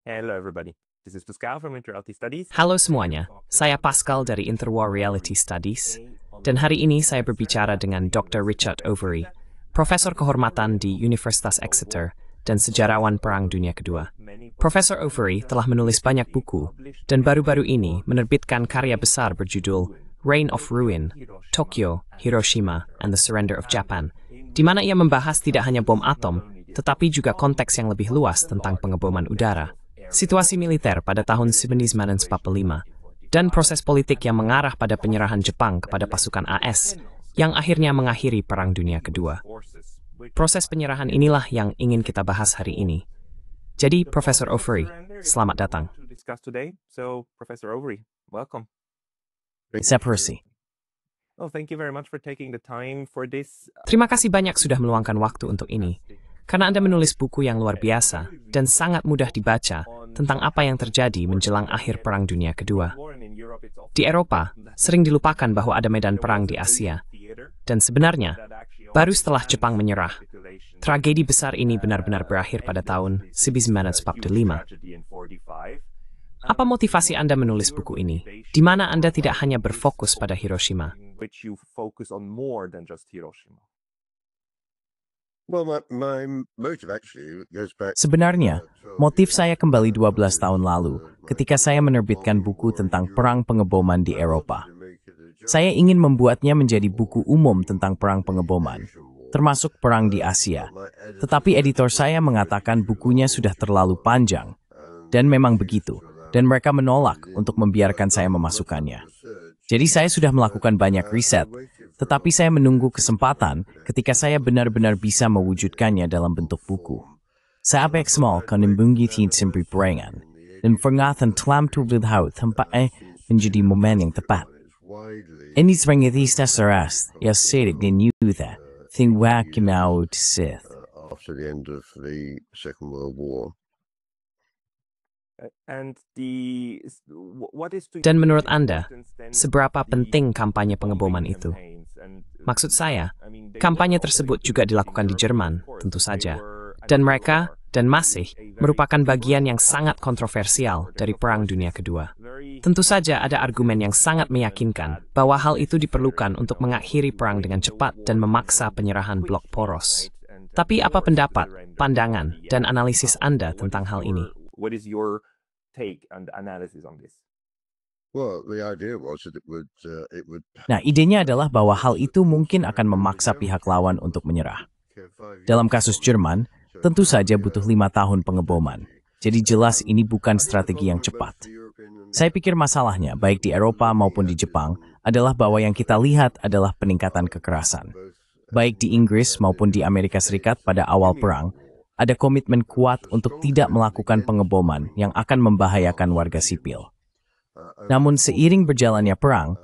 Hello everybody. This is Pascal from Interality Studies. Halo semuanya, saya Pascal dari Interwar Reality Studies, dan hari ini saya berbicara dengan Dr. Richard Overy, Profesor Kehormatan di Universitas Exeter dan sejarawan Perang Dunia Kedua. Profesor Overy telah menulis banyak buku, dan baru-baru ini menerbitkan karya besar berjudul Reign of Ruin, Tokyo, Hiroshima, and the Surrender of Japan, di mana ia membahas tidak hanya bom atom, tetapi juga konteks yang lebih luas tentang pengeboman udara, situasi militer pada tahun 1945, dan proses politik yang mengarah pada penyerahan Jepang kepada pasukan AS, yang akhirnya mengakhiri Perang Dunia Kedua. Proses penyerahan inilah yang ingin kita bahas hari ini. Jadi, Profesor Overy, selamat datang. So, Professor Overy, welcome. Saya permisi. Oh, thank you very much for taking the time for this. Terima kasih banyak sudah meluangkan waktu untuk ini, karena Anda menulis buku yang luar biasa dan sangat mudah dibaca tentang apa yang terjadi menjelang akhir Perang Dunia Kedua. Di Eropa, sering dilupakan bahwa ada medan perang di Asia, dan sebenarnya, baru setelah Jepang menyerah, tragedi besar ini benar-benar berakhir pada tahun 1945. Apa motivasi Anda menulis buku ini, di mana Anda tidak hanya berfokus pada Hiroshima? Sebenarnya, motif saya kembali 12 tahun lalu ketika saya menerbitkan buku tentang perang pengeboman di Eropa. Saya ingin membuatnya menjadi buku umum tentang perang pengeboman, termasuk perang di Asia. Tetapi editor saya mengatakan bukunya sudah terlalu panjang, dan memang begitu, dan mereka menolak untuk membiarkan saya memasukkannya. Jadi saya sudah melakukan banyak riset, tetapi saya menunggu kesempatan ketika saya benar-benar bisa mewujudkannya dalam bentuk buku. Saya small konimbungitin simpri perangan, dan pengatan telam tubilhaut tempatnya menjadi momen yang tepat. Ini seringiti seras, yang sedig dan yudha, thing wakin out Sith. After the end of the Second World War. Dan menurut Anda, seberapa penting kampanye pengeboman itu? Maksud saya, kampanye tersebut juga dilakukan di Jerman, tentu saja. Dan mereka, dan masih, merupakan bagian yang sangat kontroversial dari Perang Dunia Kedua. Tentu saja ada argumen yang sangat meyakinkan bahwa hal itu diperlukan untuk mengakhiri perang dengan cepat dan memaksa penyerahan blok poros. Tapi apa pendapat, pandangan, dan analisis Anda tentang hal ini? What is your take and analysis on this? Well, the idea was that it would. Nah, idenya adalah bahwa hal itu mungkin akan memaksa pihak lawan untuk menyerah. Dalam kasus Jerman, tentu saja butuh 5 tahun pengeboman. Jadi jelas ini bukan strategi yang cepat. Saya pikir masalahnya, baik di Eropa maupun di Jepang, adalah bahwa yang kita lihat adalah peningkatan kekerasan. Baik di Inggris maupun di Amerika Serikat pada awal perang, ada komitmen kuat untuk tidak melakukan pengeboman yang akan membahayakan warga sipil. Namun seiring berjalannya perang,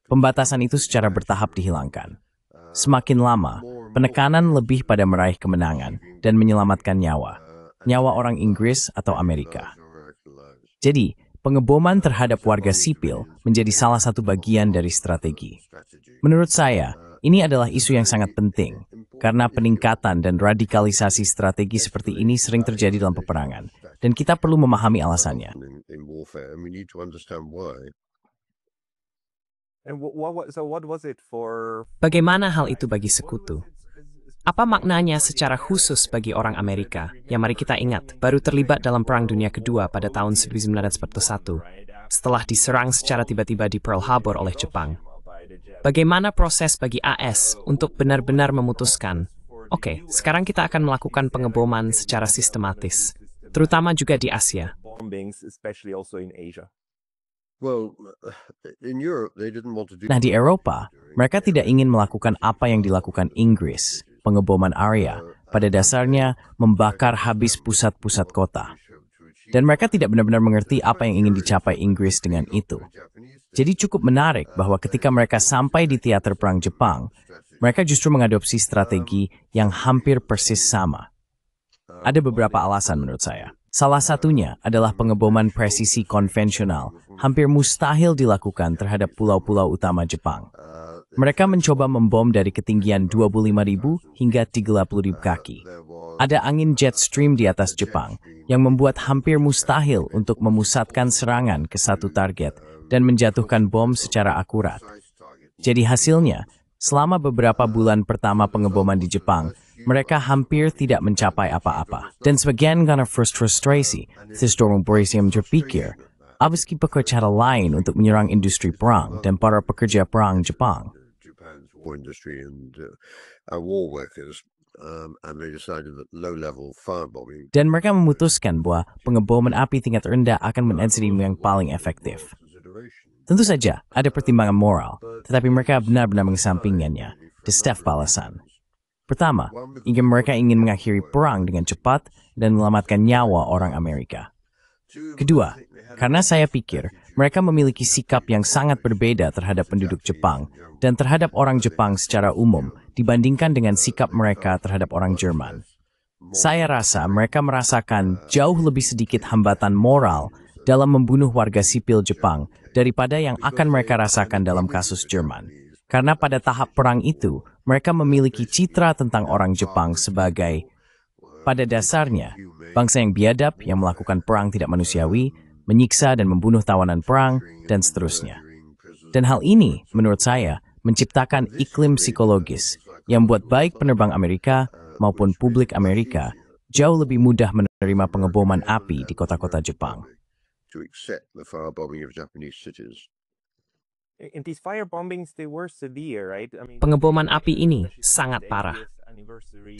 pembatasan itu secara bertahap dihilangkan. Semakin lama, penekanan lebih pada meraih kemenangan dan menyelamatkan nyawa orang Inggris atau Amerika. Jadi, pengeboman terhadap warga sipil menjadi salah satu bagian dari strategi. Menurut saya, ini adalah isu yang sangat penting, karena peningkatan dan radikalisasi strategi seperti ini sering terjadi dalam peperangan, dan kita perlu memahami alasannya. Bagaimana hal itu bagi sekutu? Apa maknanya secara khusus bagi orang Amerika, yang mari kita ingat, baru terlibat dalam Perang Dunia Kedua pada tahun 1941, setelah diserang secara tiba-tiba di Pearl Harbor oleh Jepang? Bagaimana proses bagi AS untuk benar-benar memutuskan, oke, sekarang kita akan melakukan pengeboman secara sistematis, terutama juga di Asia. Nah, di Eropa, mereka tidak ingin melakukan apa yang dilakukan Inggris, pengeboman area, pada dasarnya membakar habis pusat-pusat kota. Dan mereka tidak benar-benar mengerti apa yang ingin dicapai Inggris dengan itu. Jadi cukup menarik bahwa ketika mereka sampai di teater perang Jepang, mereka justru mengadopsi strategi yang hampir persis sama. Ada beberapa alasan menurut saya. Salah satunya adalah pengeboman presisi konvensional hampir mustahil dilakukan terhadap pulau-pulau utama Jepang. Mereka mencoba membom dari ketinggian 25.000 hingga 30.000 kaki. Ada angin jet stream di atas Jepang yang membuat hampir mustahil untuk memusatkan serangan ke satu target dan menjatuhkan bom secara akurat. Jadi hasilnya, selama beberapa bulan pertama pengeboman di Jepang, mereka hampir tidak mencapai apa-apa. Dan sebagian karena frustrasi, Theodore Beresium berpikir, abis pakai cara lain untuk menyerang industri perang dan para pekerja perang Jepang. Industry and war workers, and they decided that low-level firebombing. Dan mereka memutuskan bahwa pengeboman api tingkat rendah akan menjadi yang paling efektif. Tentu saja ada pertimbangan moral, tetapi mereka benar-benar mengesampingkannya. The Steph balasan. Pertama, mereka ingin mengakhiri perang dengan cepat dan menyelamatkan nyawa orang Amerika. Kedua, karena saya pikir mereka memiliki sikap yang sangat berbeda terhadap penduduk Jepang dan terhadap orang Jepang secara umum dibandingkan dengan sikap mereka terhadap orang Jerman. Saya rasa mereka merasakan jauh lebih sedikit hambatan moral dalam membunuh warga sipil Jepang daripada yang akan mereka rasakan dalam kasus Jerman. Karena pada tahap perang itu, mereka memiliki citra tentang orang Jepang sebagai, pada dasarnya, bangsa yang biadab yang melakukan perang tidak manusiawi, menyiksa dan membunuh tawanan perang, dan seterusnya. Dan hal ini, menurut saya, menciptakan iklim psikologis yang membuat baik penerbang Amerika maupun publik Amerika jauh lebih mudah menerima pengeboman api di kota-kota Jepang. To accept the firebombing of Japanese cities. In these firebombings, they were severe, right? I mean, Pengeboman api ini sangat parah.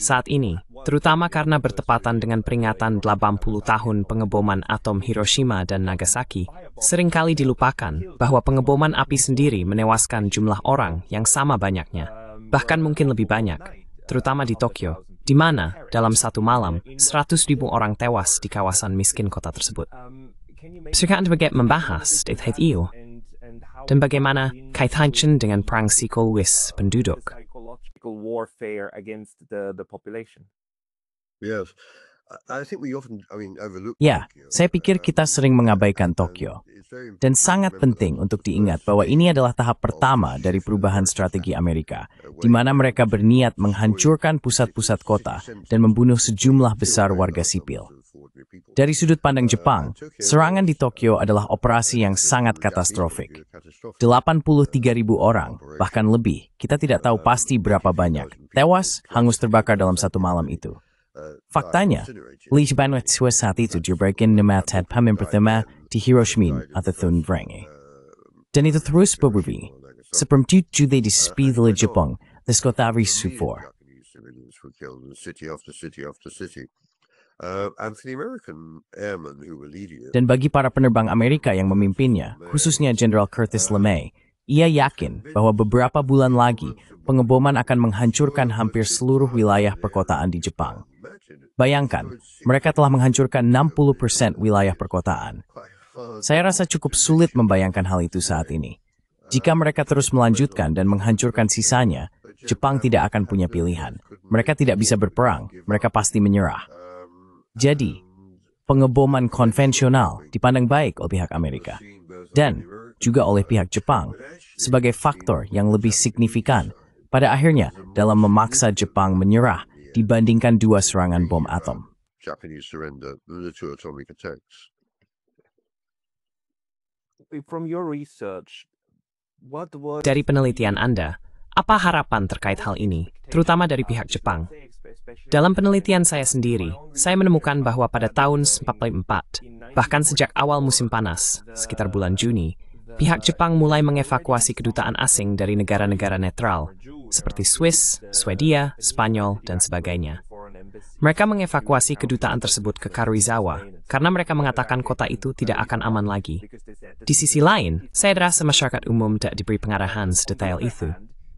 Saat ini, terutama karena bertepatan dengan peringatan 80 tahun pengeboman atom Hiroshima dan Nagasaki, seringkali dilupakan bahwa pengeboman api sendiri menewaskan jumlah orang yang sama banyaknya, bahkan mungkin lebih banyak, terutama di Tokyo, di mana dalam satu malam 100.000 orang tewas di kawasan miskin kota tersebut. Bisakah Anda membahas detail itu? Dan bagaimana kaitannya dengan perang psikologis penduduk? Warfare against the population. Yes, I think we often, overlook. Ya, saya pikir kita sering mengabaikan Tokyo. Dan sangat penting untuk diingat bahwa ini adalah tahap pertama dari perubahan strategi Amerika, di mana mereka berniat menghancurkan pusat-pusat kota dan membunuh sejumlah besar warga sipil. Dari sudut pandang Jepang, serangan di Tokyo adalah operasi yang sangat katastrofik. 83.000 orang, bahkan lebih, kita tidak tahu pasti berapa banyak, tewas, hangus terbakar dalam satu malam itu. Faktanya, liban saat itu diberikan nama pemimpin pertama di Hiroshima atau Thun Vrengi. Dan itu terus berbunyi. Seperti juga di sepilah Jepang, Leskotavi Sufor. Dan bagi para penerbang Amerika yang memimpinnya, khususnya Jenderal Curtis LeMay, ia yakin bahwa beberapa bulan lagi pengeboman akan menghancurkan hampir seluruh wilayah perkotaan di Jepang. Bayangkan, mereka telah menghancurkan 60% wilayah perkotaan. Saya rasa cukup sulit membayangkan hal itu saat ini. Jika mereka terus melanjutkan dan menghancurkan sisanya, Jepang tidak akan punya pilihan. Mereka tidak bisa berperang, mereka pasti menyerah. Jadi, pengeboman konvensional dipandang baik oleh pihak Amerika dan juga oleh pihak Jepang sebagai faktor yang lebih signifikan pada akhirnya dalam memaksa Jepang menyerah dibandingkan dua serangan bom atom. Japanese surrender the two atomic attacks. From your research, what was Dari penelitian Anda, apa harapan terkait hal ini, terutama dari pihak Jepang? Dalam penelitian saya sendiri, saya menemukan bahwa pada tahun 1944, bahkan sejak awal musim panas, sekitar bulan Juni, pihak Jepang mulai mengevakuasi kedutaan asing dari negara-negara netral, seperti Swiss, Swedia, Spanyol, dan sebagainya. Mereka mengevakuasi kedutaan tersebut ke Karuizawa, karena mereka mengatakan kota itu tidak akan aman lagi. Di sisi lain, saya rasa masyarakat umum tidak diberi pengarahan sedetail itu.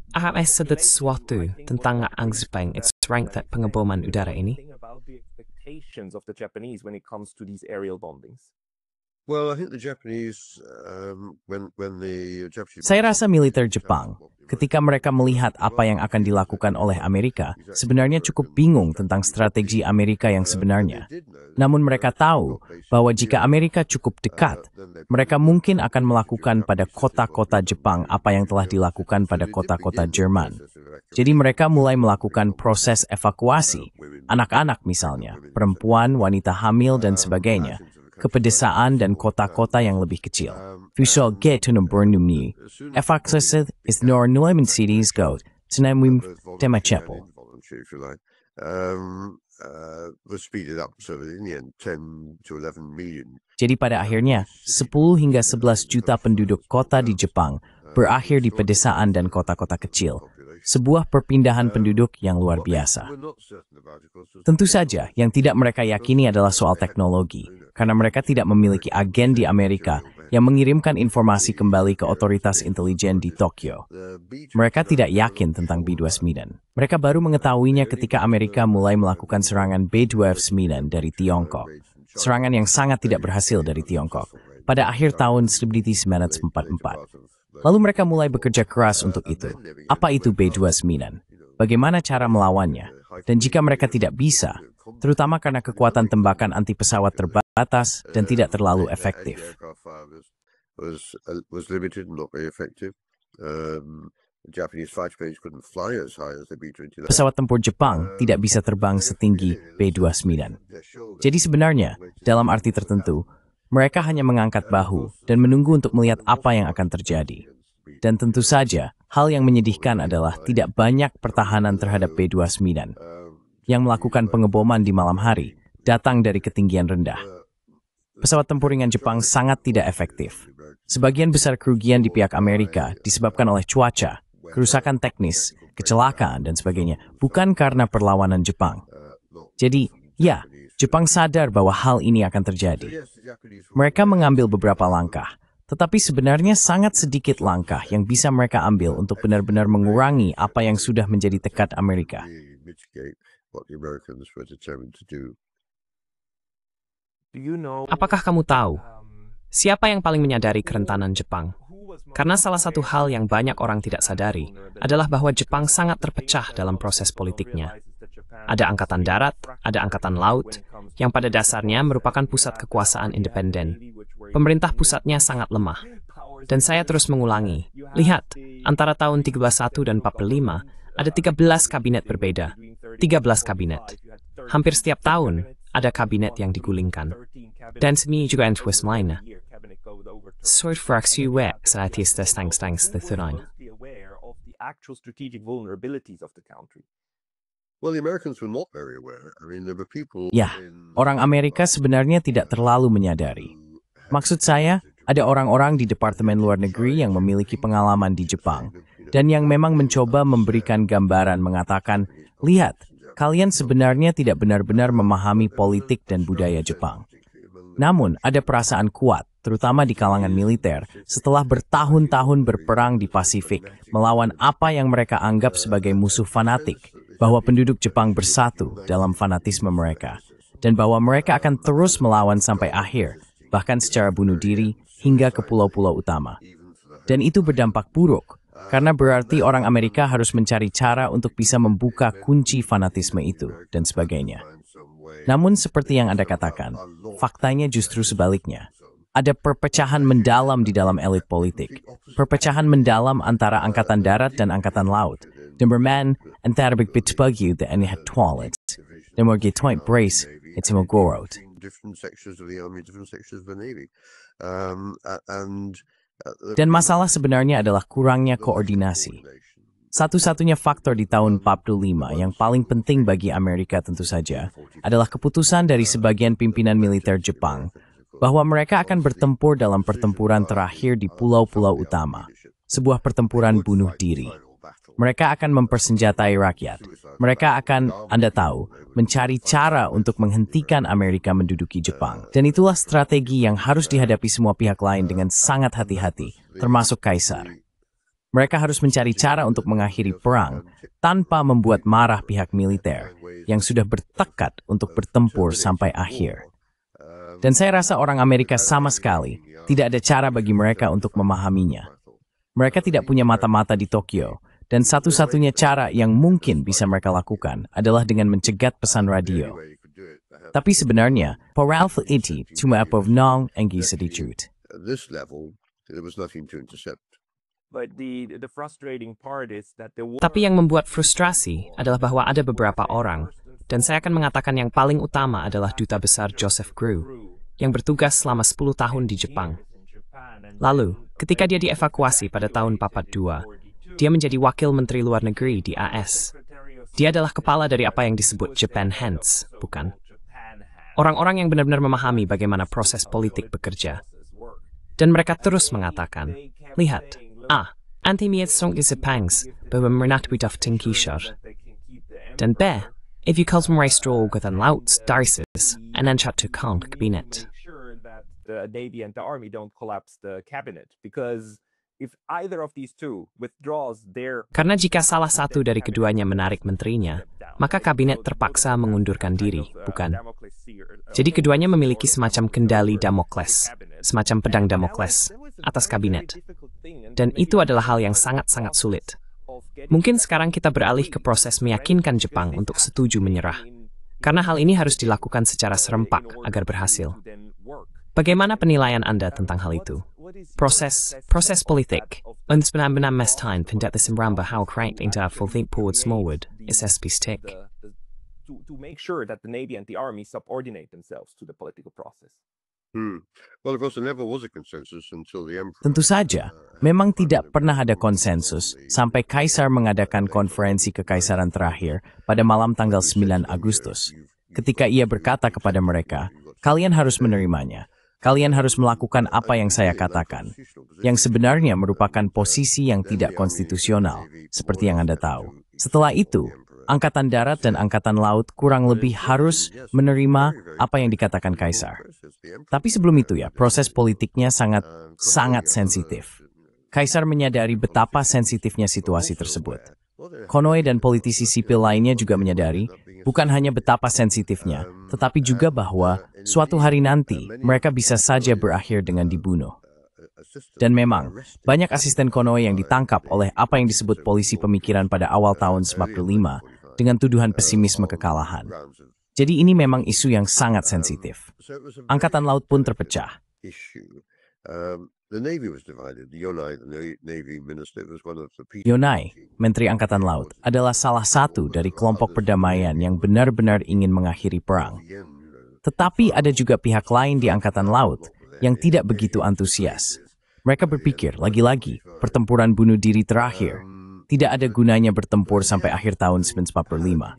Apakah ada sesuatu tentang anggapan rank pengeboman udara ini? about the expectations of the Japanese when it comes to these aerial bombings? Well, I think the Japanese, when the Japanese. Saya rasa militer Jepang, ketika mereka melihat apa yang akan dilakukan oleh Amerika, sebenarnya cukup bingung tentang strategi Amerika yang sebenarnya. Namun mereka tahu bahwa jika Amerika cukup dekat, mereka mungkin akan melakukan pada kota-kota Jepang apa yang telah dilakukan pada kota-kota Jerman. Jadi mereka mulai melakukan proses evakuasi, anak-anak misalnya, perempuan, wanita hamil, dan sebagainya, ke pedesaan dan kota-kota yang lebih kecil. Visual get to Burnumi, evakuasi is normal cities go to Namwim Temachapel. Was speeded up, so in the end 10 to 11 million. Jadi pada akhirnya, 10 hingga 11 juta penduduk kota di Jepang berakhir di pedesaan dan kota-kota kecil. Sebuah perpindahan penduduk yang luar biasa. Tentu saja, yang tidak mereka yakini adalah soal teknologi, karena mereka tidak memiliki agen di Amerika yang mengirimkan informasi kembali ke otoritas intelijen di Tokyo. Mereka tidak yakin tentang B-29. Mereka baru mengetahuinya ketika Amerika mulai melakukan serangan B-29 dari Tiongkok. Serangan yang sangat tidak berhasil dari Tiongkok pada akhir tahun 1944. Lalu mereka mulai bekerja keras untuk itu. Apa itu B-29? Bagaimana cara melawannya? Dan jika mereka tidak bisa, terutama karena kekuatan tembakan anti pesawat terbatas dan tidak terlalu efektif. Pesawat tempur Jepang tidak bisa terbang setinggi B-29. Jadi sebenarnya, dalam arti tertentu, mereka hanya mengangkat bahu dan menunggu untuk melihat apa yang akan terjadi. Dan tentu saja, hal yang menyedihkan adalah tidak banyak pertahanan terhadap B-29 yang melakukan pengeboman di malam hari datang dari ketinggian rendah. Pesawat tempur ringan Jepang sangat tidak efektif. Sebagian besar kerugian di pihak Amerika disebabkan oleh cuaca, kerusakan teknis, kecelakaan, dan sebagainya, bukan karena perlawanan Jepang. Jadi, ya, Jepang sadar bahwa hal ini akan terjadi. Mereka mengambil beberapa langkah, tetapi sebenarnya sangat sedikit langkah yang bisa mereka ambil untuk benar-benar mengurangi apa yang sudah menjadi tekad Amerika. Apakah kamu tahu siapa yang paling menyadari kerentanan Jepang? Karena salah satu hal yang banyak orang tidak sadari adalah bahwa Jepang sangat terpecah dalam proses politiknya. Ada angkatan darat, ada angkatan laut, yang pada dasarnya merupakan pusat kekuasaan independen. Pemerintah pusatnya sangat lemah. Dan saya terus mengulangi, lihat, antara tahun 1301 dan 45, ada 13 kabinet berbeda. 13 kabinet. Hampir setiap tahun, ada kabinet yang digulingkan. Dan sini juga entwis lainnya. Soort fraksi we seratis stang-stang sethuran. Ya, orang Amerika sebenarnya tidak terlalu menyadari. Maksud saya, ada orang-orang di Departemen Luar Negeri yang memiliki pengalaman di Jepang, dan yang memang mencoba memberikan gambaran mengatakan, lihat, kalian sebenarnya tidak benar-benar memahami politik dan budaya Jepang. Namun, ada perasaan kuat, terutama di kalangan militer, setelah bertahun-tahun berperang di Pasifik, melawan apa yang mereka anggap sebagai musuh fanatik, bahwa penduduk Jepang bersatu dalam fanatisme mereka, dan bahwa mereka akan terus melawan sampai akhir, bahkan secara bunuh diri hingga ke pulau-pulau utama. Dan itu berdampak buruk, karena berarti orang Amerika harus mencari cara untuk bisa membuka kunci fanatisme itu, dan sebagainya. Namun seperti yang Anda katakan, faktanya justru sebaliknya. Ada perpecahan mendalam di dalam elit politik. Perpecahan mendalam antara Angkatan Darat dan Angkatan Laut. Numberman, antara begbagyu dan had toilet. Dan morgi toit brace, it's mogorot. Dan masalah sebenarnya adalah kurangnya koordinasi. Satu-satunya faktor di tahun 45 yang paling penting bagi Amerika tentu saja adalah keputusan dari sebagian pimpinan militer Jepang bahwa mereka akan bertempur dalam pertempuran terakhir di pulau-pulau utama, sebuah pertempuran bunuh diri. Mereka akan mempersenjatai rakyat. Mereka akan, Anda tahu, mencari cara untuk menghentikan Amerika menduduki Jepang. Dan itulah strategi yang harus dihadapi semua pihak lain dengan sangat hati-hati, termasuk Kaisar. Mereka harus mencari cara untuk mengakhiri perang tanpa membuat marah pihak militer yang sudah bertekad untuk bertempur sampai akhir. Dan saya rasa orang Amerika sama sekali tidak ada cara bagi mereka untuk memahaminya. Mereka tidak punya mata-mata di Tokyo, dan satu-satunya cara yang mungkin bisa mereka lakukan adalah dengan mencegat pesan radio. Tapi sebenarnya, Ralph itu cuma nong enggi sedikit. At this level, there was nothing to intercept. But the frustrating part is that the war Tapi yang membuat frustrasi adalah bahwa ada beberapa orang, dan saya akan mengatakan yang paling utama adalah Duta Besar Joseph Grew, yang bertugas selama 10 tahun di Jepang. Lalu, ketika dia dievakuasi pada tahun 42, dia menjadi Wakil Menteri Luar Negeri di AS. Dia adalah kepala dari apa yang disebut Japan Hands, bukan? Orang-orang yang benar-benar memahami bagaimana proses politik bekerja. Dan mereka terus mengatakan, lihat, anti-miet song is pangs, bahwa merenat widaf tingkishar. Dan B, if you calls me straw with an louts, darises, and then chat to count kabinet. sure that the Navy and the Army don't collapse the cabinet, because if either of these two withdraws their Karena jika salah satu dari keduanya menarik menterinya, maka kabinet terpaksa mengundurkan diri, bukan? Jadi keduanya memiliki semacam kendali Damokles, semacam pedang Damokles, atas kabinet. Dan itu adalah hal yang sangat-sangat sulit. Mungkin sekarang kita beralih ke proses meyakinkan Jepang untuk setuju menyerah. Karena hal ini harus dilakukan secara serempak agar berhasil. Bagaimana penilaian Anda tentang hal itu? Proses politik. Uns benar-benar mestain pindat disimramba how cranked into fulthink forward smallwood is SPstic. To make sure that the Navy and the Army subordinate themselves to the political process. Well, of course, there never was a consensus until the emperor. Tentu saja, memang tidak pernah ada konsensus sampai Kaisar mengadakan konferensi kekaisaran terakhir pada malam tanggal 9 Agustus. Ketika ia berkata kepada mereka, kalian harus menerimanya. Kalian harus melakukan apa yang saya katakan, yang sebenarnya merupakan posisi yang tidak konstitusional, seperti yang Anda tahu. Setelah itu, Angkatan Darat dan Angkatan Laut kurang lebih harus menerima apa yang dikatakan Kaisar. Tapi sebelum itu ya, proses politiknya sangat sensitif. Kaisar menyadari betapa sensitifnya situasi tersebut. Konoe dan politisi sipil lainnya juga menyadari bukan hanya betapa sensitifnya, tetapi juga bahwa suatu hari nanti mereka bisa saja berakhir dengan dibunuh. Dan memang, banyak asisten Konoe yang ditangkap oleh apa yang disebut polisi pemikiran pada awal tahun 95 dengan tuduhan pesimisme kekalahan. Jadi ini memang isu yang sangat sensitif. Angkatan Laut pun terpecah. Yonai, Menteri Angkatan Laut, adalah salah satu dari kelompok perdamaian yang benar-benar ingin mengakhiri perang. Tetapi ada juga pihak lain di Angkatan Laut yang tidak begitu antusias. Mereka berpikir, lagi-lagi, pertempuran bunuh diri terakhir. Tidak ada gunanya bertempur sampai akhir tahun 1945.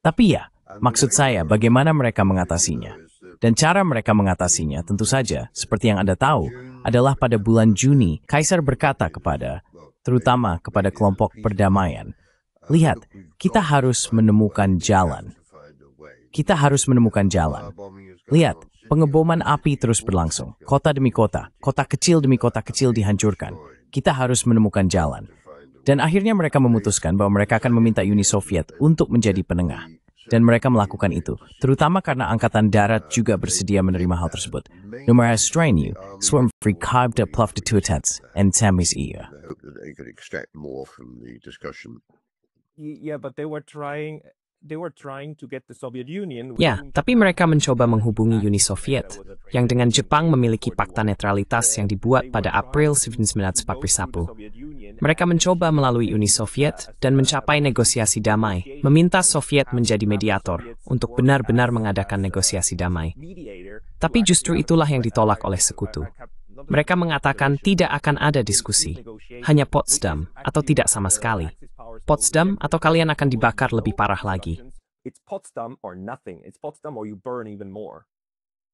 Tapi ya, maksud saya bagaimana mereka mengatasinya. Dan cara mereka mengatasinya tentu saja, seperti yang Anda tahu, adalah pada bulan Juni, Kaisar berkata terutama kepada kelompok perdamaian, lihat, kita harus menemukan jalan. Kita harus menemukan jalan. Lihat, pengeboman api terus berlangsung. Kota demi kota kecil demi kota kecil dihancurkan. Kita harus menemukan jalan. Dan akhirnya mereka memutuskan bahwa mereka akan meminta Uni Soviet untuk menjadi penengah. Dan mereka melakukan itu, terutama karena Angkatan Darat juga bersedia menerima hal tersebut. No matter how strain you, swarm free carved up pluff the two tats and Tammy's ear. Yeah, but they were trying to get the Soviet Union. Ya, tapi mereka mencoba menghubungi Uni Soviet, yang dengan Jepang memiliki fakta netralitas yang dibuat pada April 1941. Mereka mencoba melalui Uni Soviet dan mencapai negosiasi damai, meminta Soviet menjadi mediator untuk benar-benar mengadakan negosiasi damai. Tapi justru itulah yang ditolak oleh sekutu. Mereka mengatakan tidak akan ada diskusi, hanya Potsdam atau tidak sama sekali. Potsdam atau kalian akan dibakar lebih parah lagi. It's Potsdam or nothing. It's Potsdam or you burn even more.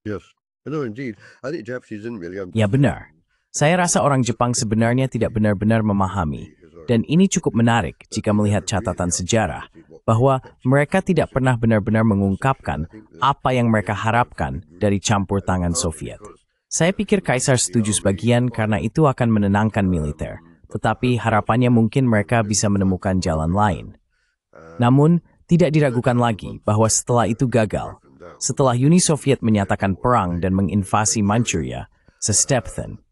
Yes. No, indeed. I think Japanese didn't really Ya benar. Saya rasa orang Jepang sebenarnya tidak benar-benar memahami. Dan ini cukup menarik jika melihat catatan sejarah, bahwa mereka tidak pernah benar-benar mengungkapkan apa yang mereka harapkan dari campur tangan Soviet. Saya pikir Kaisar setuju sebagian karena itu akan menenangkan militer. Tetapi harapannya mungkin mereka bisa menemukan jalan lain. Namun, tidak diragukan lagi bahwa setelah itu gagal. setelah Uni Soviet menyatakan perang dan menginvasi Manchuria, sestepten.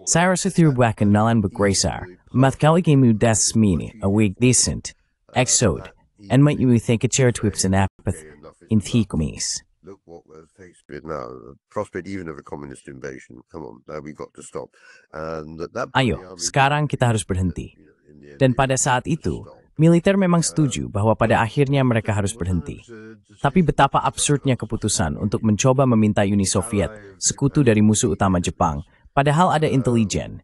Saya rasa tirubah kenalan bergeser, matkal ikemu das mini, awig decent, exode, and might you think a chair twips and apath in thikomis. Look what we're faced with now. The prospect even of a communist invasion. Come on, we've got to stop. And that Ayo, sekarang kita harus berhenti. Dan pada saat itu, militer memang setuju bahwa pada akhirnya mereka harus berhenti. Tapi betapa absurdnya keputusan untuk mencoba meminta Uni Soviet, sekutu dari musuh utama Jepang, padahal ada intelijen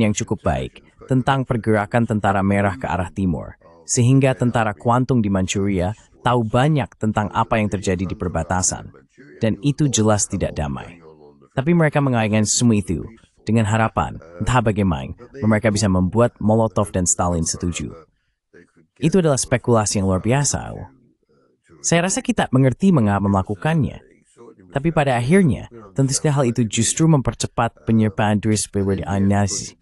yang cukup baik tentang pergerakan tentara merah ke arah timur, sehingga tentara kuantung di Manchuria tahu banyak tentang apa yang terjadi di perbatasan, dan itu jelas tidak damai. Tapi mereka mengaitkan semua itu dengan harapan, entah bagaimana, mereka bisa membuat Molotov dan Stalin setuju. Itu adalah spekulasi yang luar biasa. Saya rasa kita mengerti mengapa melakukannya. Tapi pada akhirnya, tentu saja hal itu justru mempercepat penyerpaan dari analisis.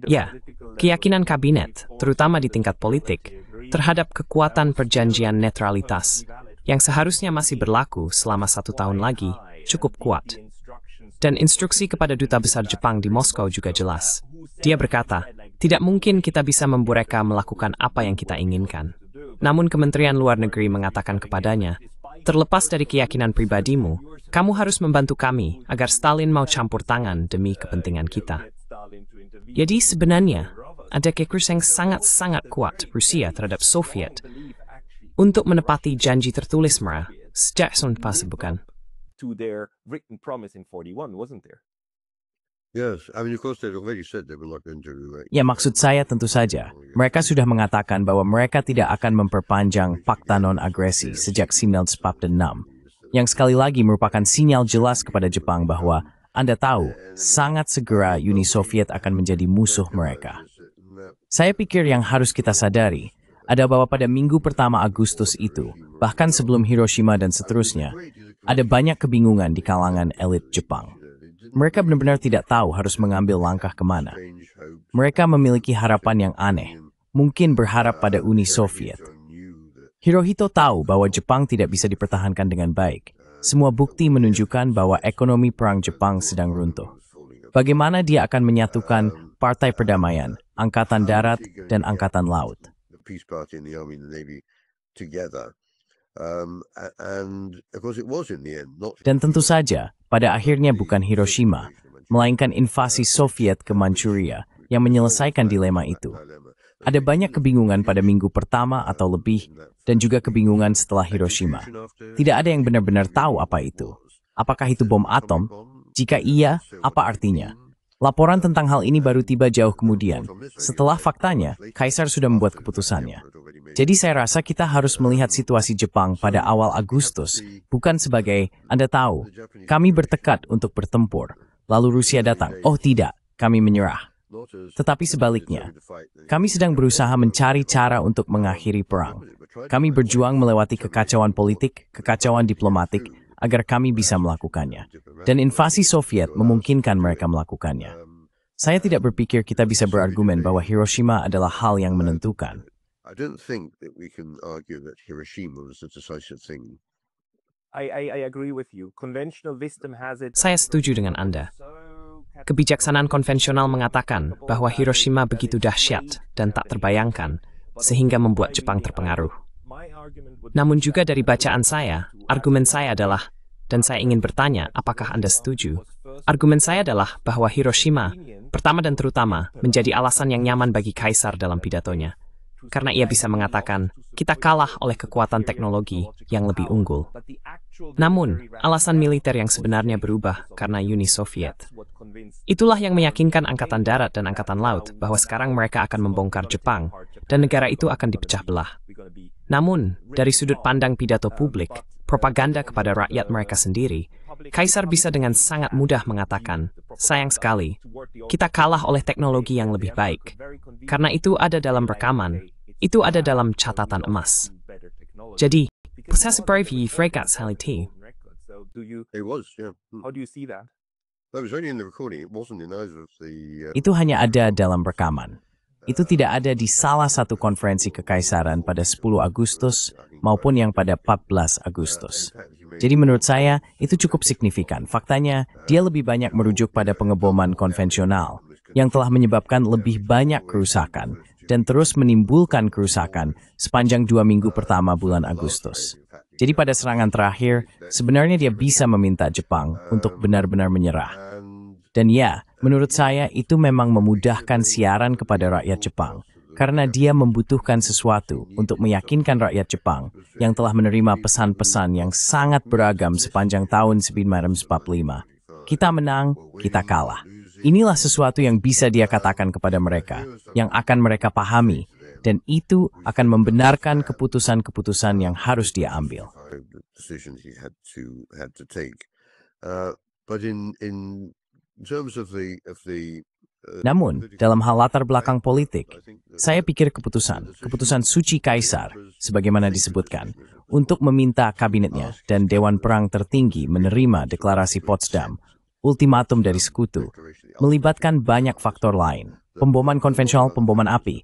Ya, keyakinan kabinet, terutama di tingkat politik, terhadap kekuatan perjanjian netralitas, yang seharusnya masih berlaku selama 1 tahun lagi, cukup kuat. Dan instruksi kepada Duta Besar Jepang di Moskow juga jelas. Dia berkata, tidak mungkin kita bisa membuat melakukan apa yang kita inginkan. Namun Kementerian Luar Negeri mengatakan kepadanya, terlepas dari keyakinan pribadimu, kamu harus membantu kami agar Stalin mau campur tangan demi kepentingan kita. Jadi sebenarnya, ada kekurs yang sangat-sangat kuat Rusia terhadap Soviet untuk menepati janji tertulis mereka sejak pas bukan? To their written promise in 41, wasn't there? Yes, I mean, of course, they'd already said they were not going to. Ya, maksud saya tentu saja, mereka sudah mengatakan bahwa mereka tidak akan memperpanjang Fakta Non-Agresi sejak 1946, yang sekali lagi merupakan sinyal jelas kepada Jepang bahwa Anda tahu, sangat segera Uni Soviet akan menjadi musuh mereka. Saya pikir yang harus kita sadari ada bahwa pada minggu pertama Agustus itu, bahkan sebelum Hiroshima dan seterusnya, ada banyak kebingungan di kalangan elit Jepang. Mereka benar-benar tidak tahu harus mengambil langkah kemana. Mereka memiliki harapan yang aneh, mungkin berharap pada Uni Soviet. Hirohito tahu bahwa Jepang tidak bisa dipertahankan dengan baik. Semua bukti menunjukkan bahwa ekonomi perang Jepang sedang runtuh. Bagaimana dia akan menyatukan Partai Perdamaian, Angkatan Darat, dan Angkatan Laut? Dan tentu saja, pada akhirnya bukan Hiroshima, melainkan invasi Soviet ke Manchuria yang menyelesaikan dilema itu. Ada banyak kebingungan pada minggu pertama atau lebih, dan juga kebingungan setelah Hiroshima. Tidak ada yang benar-benar tahu apa itu. Apakah itu bom atom? Jika iya, apa artinya? Laporan tentang hal ini baru tiba jauh kemudian. Setelah faktanya, Kaisar sudah membuat keputusannya. Jadi saya rasa kita harus melihat situasi Jepang pada awal Agustus, bukan sebagai, Anda tahu, kami bertekad untuk bertempur, lalu Rusia datang, oh tidak, kami menyerah. Tetapi sebaliknya, kami sedang berusaha mencari cara untuk mengakhiri perang. Kami berjuang melewati kekacauan politik, kekacauan diplomatik, agar kami bisa melakukannya. Dan invasi Soviet memungkinkan mereka melakukannya. Saya tidak berpikir kita bisa berargumen bahwa Hiroshima adalah hal yang menentukan. I don't think that we can argue that Hiroshima was the decisive thing. I agree with you. Conventional wisdom has it. Saya setuju dengan Anda. Kebijaksanaan konvensional mengatakan bahwa Hiroshima begitu dahsyat dan tak terbayangkan, sehingga membuat Jepang terpengaruh. Namun juga dari bacaan saya, argumen saya adalah, dan saya ingin bertanya apakah Anda setuju, argumen saya adalah bahwa Hiroshima, pertama dan terutama, menjadi alasan yang nyaman bagi Kaisar dalam pidatonya. Karena ia bisa mengatakan, kita kalah oleh kekuatan teknologi yang lebih unggul. Namun, alasan militer yang sebenarnya berubah karena Uni Soviet. Itulah yang meyakinkan Angkatan Darat dan Angkatan Laut bahwa sekarang mereka akan membongkar Jepang, dan negara itu akan dipecah belah. Namun, dari sudut pandang pidato publik, propaganda kepada rakyat mereka sendiri, Kaisar bisa dengan sangat mudah mengatakan, sayang sekali, kita kalah oleh teknologi yang lebih baik. Karena itu ada dalam rekaman, itu ada dalam catatan emas. Jadi, possessive bravery fregat sality. It was, yeah. How do you see that? That was only in the recording. It wasn't in either of the. Itu hanya ada dalam rekaman. itu tidak ada di salah satu konferensi kekaisaran pada 10 Agustus maupun yang pada 14 Agustus. Jadi menurut saya, itu cukup signifikan. Faktanya, dia lebih banyak merujuk pada pengeboman konvensional yang telah menyebabkan lebih banyak kerusakan dan terus menimbulkan kerusakan sepanjang 2 minggu pertama bulan Agustus. Jadi pada serangan terakhir, sebenarnya dia bisa meminta Jepang untuk benar-benar menyerah. Dan ya, menurut saya itu memang memudahkan siaran kepada rakyat Jepang, karena dia membutuhkan sesuatu untuk meyakinkan rakyat Jepang yang telah menerima pesan-pesan yang sangat beragam sepanjang tahun 1945. Kita menang, kita kalah. Inilah sesuatu yang bisa dia katakan kepada mereka, yang akan mereka pahami, dan itu akan membenarkan keputusan-keputusan yang harus dia ambil. Namun, dalam hal latar belakang politik, saya pikir keputusan suci kaisar, sebagaimana disebutkan, untuk meminta kabinetnya dan Dewan Perang Tertinggi menerima deklarasi Potsdam, ultimatum dari sekutu, melibatkan banyak faktor lain, pemboman konvensional, pemboman api.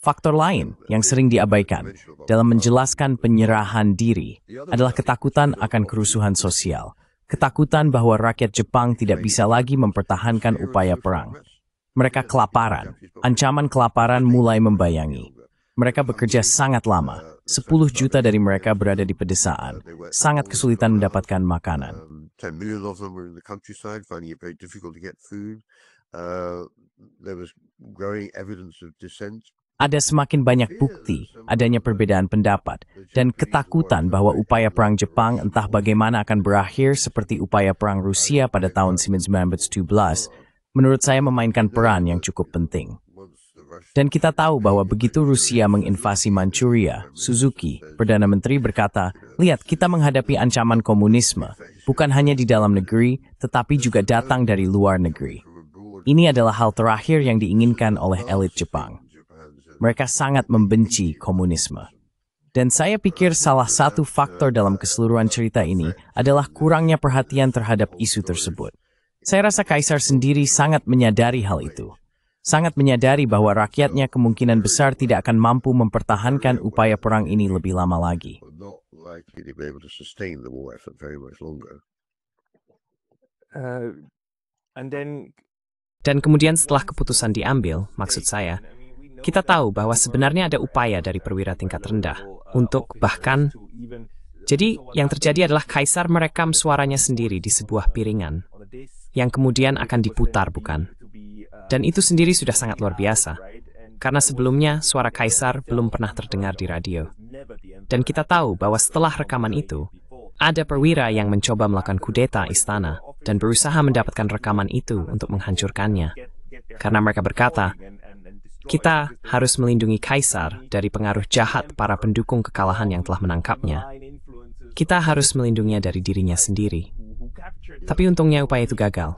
Faktor lain yang sering diabaikan dalam menjelaskan penyerahan diri adalah ketakutan akan kerusuhan sosial, ketakutan bahwa rakyat Jepang tidak bisa lagi mempertahankan upaya perang. Mereka kelaparan, ancaman kelaparan mulai membayangi. Mereka bekerja sangat lama, 10 juta dari mereka berada di pedesaan, sangat kesulitan mendapatkan makanan. 10 million of them were in the countryside, finding it very difficult to get food. There was growing evidence of dissent. Ada semakin banyak bukti adanya perbedaan pendapat dan ketakutan bahwa upaya perang Jepang entah bagaimana akan berakhir seperti upaya perang Rusia pada tahun 1917, menurut saya memainkan peran yang cukup penting. Dan kita tahu bahwa begitu Rusia menginvasi Manchuria, Suzuki, Perdana Menteri berkata, lihat kita menghadapi ancaman komunisme, bukan hanya di dalam negeri, tetapi juga datang dari luar negeri. Ini adalah hal terakhir yang diinginkan oleh elit Jepang. Mereka sangat membenci komunisme. Dan saya pikir salah satu faktor dalam keseluruhan cerita ini adalah kurangnya perhatian terhadap isu tersebut. Saya rasa Kaisar sendiri sangat menyadari hal itu. Sangat menyadari bahwa rakyatnya kemungkinan besar tidak akan mampu mempertahankan upaya perang ini lebih lama lagi. Dan kemudian setelah keputusan diambil, maksud saya, kita tahu bahwa sebenarnya ada upaya dari perwira tingkat rendah untuk bahkan... Jadi yang terjadi adalah Kaisar merekam suaranya sendiri di sebuah piringan yang kemudian akan diputar, bukan? Dan itu sendiri sudah sangat luar biasa, karena sebelumnya suara Kaisar belum pernah terdengar di radio. Dan kita tahu bahwa setelah rekaman itu, ada perwira yang mencoba melakukan kudeta istana dan berusaha mendapatkan rekaman itu untuk menghancurkannya. Karena mereka berkata, kita harus melindungi Kaisar dari pengaruh jahat para pendukung kekalahan yang telah menangkapnya. Kita harus melindunginya dari dirinya sendiri. Tapi untungnya upaya itu gagal.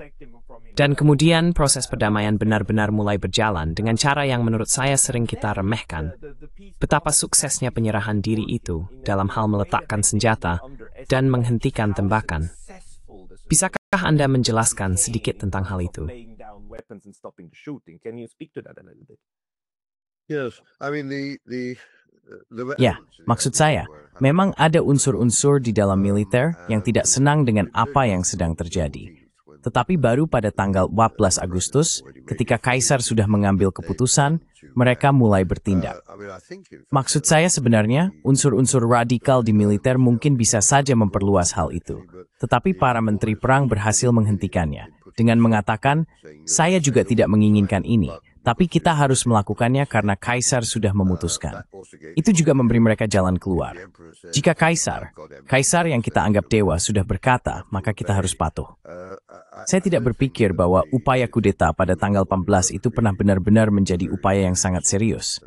Dan kemudian proses perdamaian benar-benar mulai berjalan dengan cara yang menurut saya sering kita remehkan. Betapa suksesnya penyerahan diri itu dalam hal meletakkan senjata dan menghentikan tembakan. Bisakah Anda menjelaskan sedikit tentang hal itu? Ya, maksud saya, memang ada unsur-unsur di dalam militer yang tidak senang dengan apa yang sedang terjadi. Tetapi baru pada tanggal 14 Agustus, ketika Kaisar sudah mengambil keputusan, mereka mulai bertindak. Maksud saya sebenarnya, unsur-unsur radikal di militer mungkin bisa saja memperluas hal itu. Tetapi para menteri perang berhasil menghentikannya, dengan mengatakan, saya juga tidak menginginkan ini, tapi kita harus melakukannya karena Kaisar sudah memutuskan. Itu juga memberi mereka jalan keluar. Jika Kaisar yang kita anggap dewa sudah berkata, maka kita harus patuh. Saya tidak berpikir bahwa upaya kudeta pada tanggal 14 itu pernah benar-benar menjadi upaya yang sangat serius.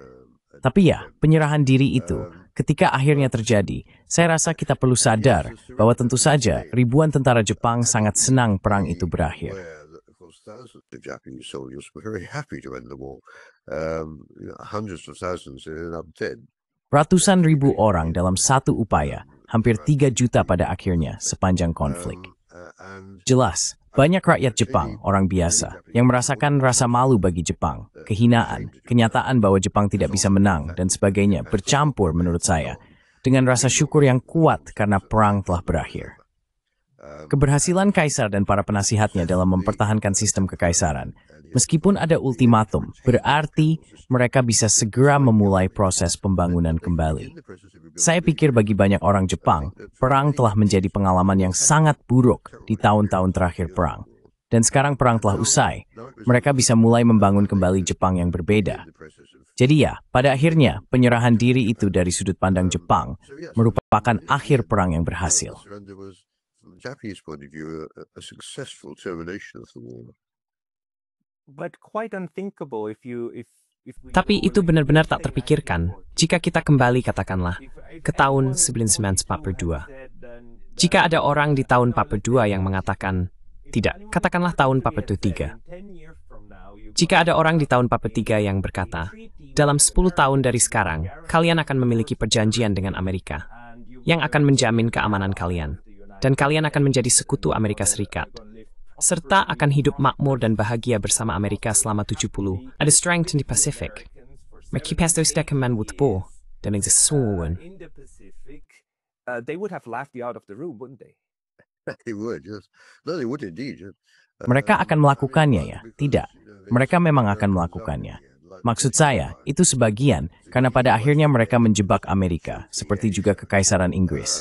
Tapi ya, penyerahan diri itu, ketika akhirnya terjadi, saya rasa kita perlu sadar bahwa tentu saja ribuan tentara Jepang sangat senang perang itu berakhir. The Japanese soldiers were very happy to end the war. Hundreds of thousands ended up dead. Ratusan ribu orang dalam satu upaya, hampir 3 juta pada akhirnya sepanjang konflik. Jelas, Banyak rakyat Jepang, orang biasa, yang merasakan rasa malu bagi Jepang, kehinaan, kenyataan bahwa Jepang tidak bisa menang, dan sebagainya bercampur menurut saya, dengan rasa syukur yang kuat karena perang telah berakhir. Keberhasilan kaisar dan para penasihatnya dalam mempertahankan sistem kekaisaran, meskipun ada ultimatum, berarti mereka bisa segera memulai proses pembangunan kembali. Saya pikir bagi banyak orang Jepang, perang telah menjadi pengalaman yang sangat buruk di tahun-tahun terakhir perang. Dan sekarang perang telah usai, mereka bisa mulai membangun kembali Jepang yang berbeda. Jadi ya, pada akhirnya, penyerahan diri itu dari sudut pandang Jepang merupakan akhir perang yang berhasil. Japanese point of view, a successful termination of the war. But quite unthinkable if we Tapi itu benar-benar tak terpikirkan jika kita kembali katakanlah ke tahun 1942. Jika ada orang di tahun 42 yang mengatakan, tidak, katakanlah tahun 43. Jika ada orang di tahun 43 yang berkata, dalam 10 tahun dari sekarang, kalian akan memiliki perjanjian dengan Amerika yang akan menjamin keamanan kalian. Dan kalian akan menjadi sekutu Amerika Serikat, serta akan hidup makmur dan bahagia bersama Amerika selama 70. Ada strength in the Pacific. Merkipastos-dekaman wutpo, dan exisuun. They would have laughed you out of the room, wouldn't they? They would, yes. No, they would indeed. Yes. Mereka akan melakukannya ya? Tidak. Mereka memang akan melakukannya. Maksud saya, itu sebagian karena pada akhirnya mereka menjebak Amerika, seperti juga Kekaisaran Inggris.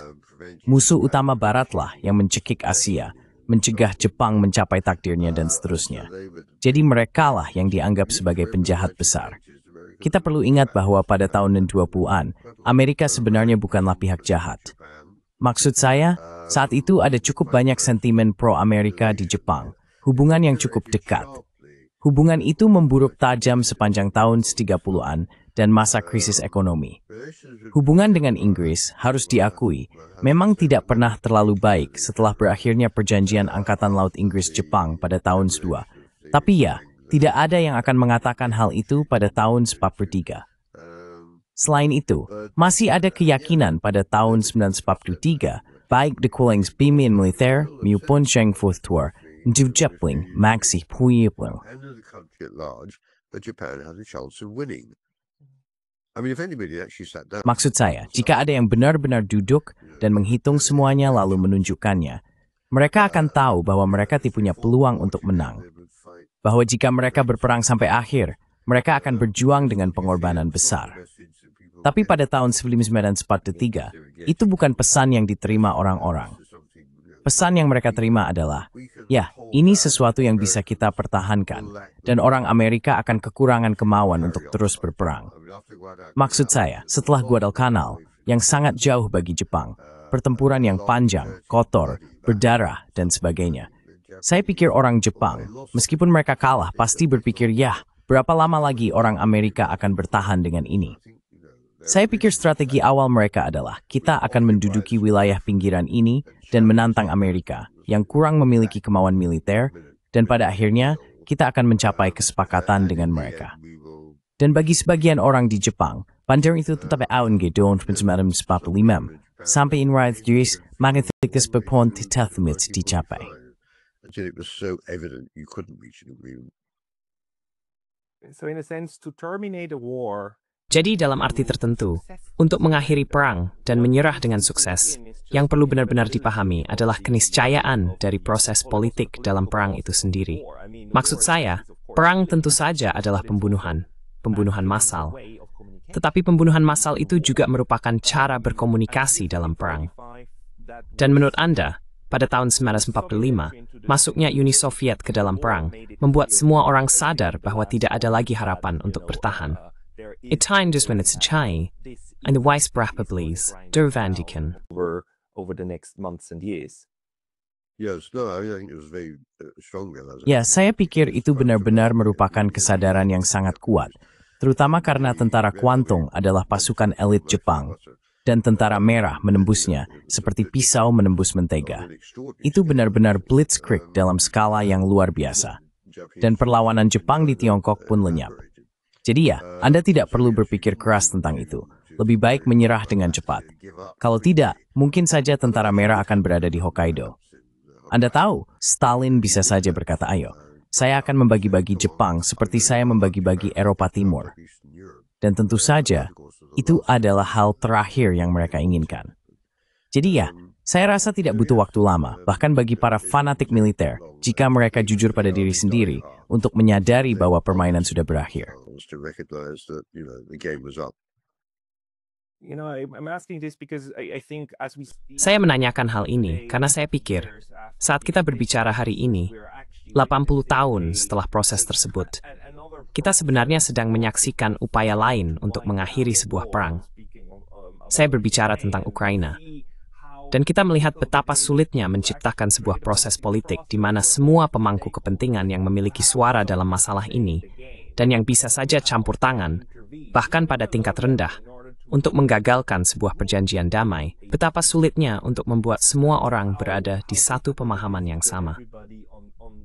Musuh utama Baratlah yang mencekik Asia, mencegah Jepang mencapai takdirnya dan seterusnya. Jadi merekalah yang dianggap sebagai penjahat besar. Kita perlu ingat bahwa pada tahun 20-an, Amerika sebenarnya bukanlah pihak jahat. Maksud saya, saat itu ada cukup banyak sentimen pro-Amerika di Jepang, hubungan yang cukup dekat. Hubungan itu memburuk tajam sepanjang tahun 30-an dan masa krisis ekonomi. Hubungan dengan Inggris, harus diakui, memang tidak pernah terlalu baik setelah berakhirnya perjanjian Angkatan Laut Inggris-Jepang pada tahun 2. Tapi ya, tidak ada yang akan mengatakan hal itu pada tahun 43. Selain itu, masih ada keyakinan pada tahun 1943, baik di Kulings Bimin Militer, maupun Sheng Futhur, Du Jepling, Maxi Puyipling. And in the country at large, that Japan had a chance of winning. I mean, if anybody actually sat down. Maksud saya, jika ada yang benar-benar duduk dan menghitung semuanya lalu menunjukkannya, mereka akan tahu bahwa mereka punya peluang untuk menang. Bahwa jika mereka berperang sampai akhir, mereka akan berjuang dengan pengorbanan besar. Tapi pada tahun 1943, itu bukan pesan yang diterima orang-orang. Pesan yang mereka terima adalah, ya, ini sesuatu yang bisa kita pertahankan, dan orang Amerika akan kekurangan kemauan untuk terus berperang. Maksud saya, setelah Guadalcanal, yang sangat jauh bagi Jepang, pertempuran yang panjang, kotor, berdarah, dan sebagainya. Saya pikir orang Jepang, meskipun mereka kalah, pasti berpikir, ya, berapa lama lagi orang Amerika akan bertahan dengan ini? Saya pikir strategi awal mereka adalah kita akan menduduki wilayah pinggiran ini dan menantang Amerika yang kurang memiliki kemauan militer, dan pada akhirnya kita akan mencapai kesepakatan dengan mereka. Dan bagi sebagian orang di Jepang, pandangan itu tetap awal gedon 1945 sampai in right years magnetic berpon tetathmit dicapai. Until it was so evident you couldn't reach an agreement. So in a sense, to terminate a war. Jadi dalam arti tertentu, untuk mengakhiri perang dan menyerah dengan sukses, yang perlu benar-benar dipahami adalah keniscayaan dari proses politik dalam perang itu sendiri. Maksud saya, perang tentu saja adalah pembunuhan massal. Tetapi pembunuhan massal itu juga merupakan cara berkomunikasi dalam perang. Dan menurut Anda, pada tahun 1945, masuknya Uni Soviet ke dalam perang membuat semua orang sadar bahwa tidak ada lagi harapan untuk bertahan. It timed is when it's a chai, and the wise probably der Vandiken. Over the next months and years. Yes, no, I think it was very strong. Ya, saya pikir itu benar-benar merupakan kesadaran yang sangat kuat, terutama karena tentara Kwantung adalah pasukan elit Jepang, dan tentara merah menembusnya seperti pisau menembus mentega. Itu benar-benar blitzkrieg dalam skala yang luar biasa, dan perlawanan Jepang di Tiongkok pun lenyap. Jadi ya, Anda tidak perlu berpikir keras tentang itu. Lebih baik menyerah dengan cepat. Kalau tidak, mungkin saja tentara merah akan berada di Hokkaido. Anda tahu, Stalin bisa saja berkata, ayo, saya akan membagi-bagi Jepang seperti saya membagi-bagi Eropa Timur. Dan tentu saja, itu adalah hal terakhir yang mereka inginkan. Jadi ya, saya rasa tidak butuh waktu lama, bahkan bagi para fanatik militer, jika mereka jujur pada diri sendiri untuk menyadari bahwa permainan sudah berakhir. Saya menanyakan hal ini karena saya pikir, saat kita berbicara hari ini, 80 tahun setelah proses tersebut, kita sebenarnya sedang menyaksikan upaya lain untuk mengakhiri sebuah perang. Saya berbicara tentang Ukraina. Dan kita melihat betapa sulitnya menciptakan sebuah proses politik di mana semua pemangku kepentingan yang memiliki suara dalam masalah ini dan yang bisa saja campur tangan, bahkan pada tingkat rendah, untuk menggagalkan sebuah perjanjian damai, betapa sulitnya untuk membuat semua orang berada di satu pemahaman yang sama.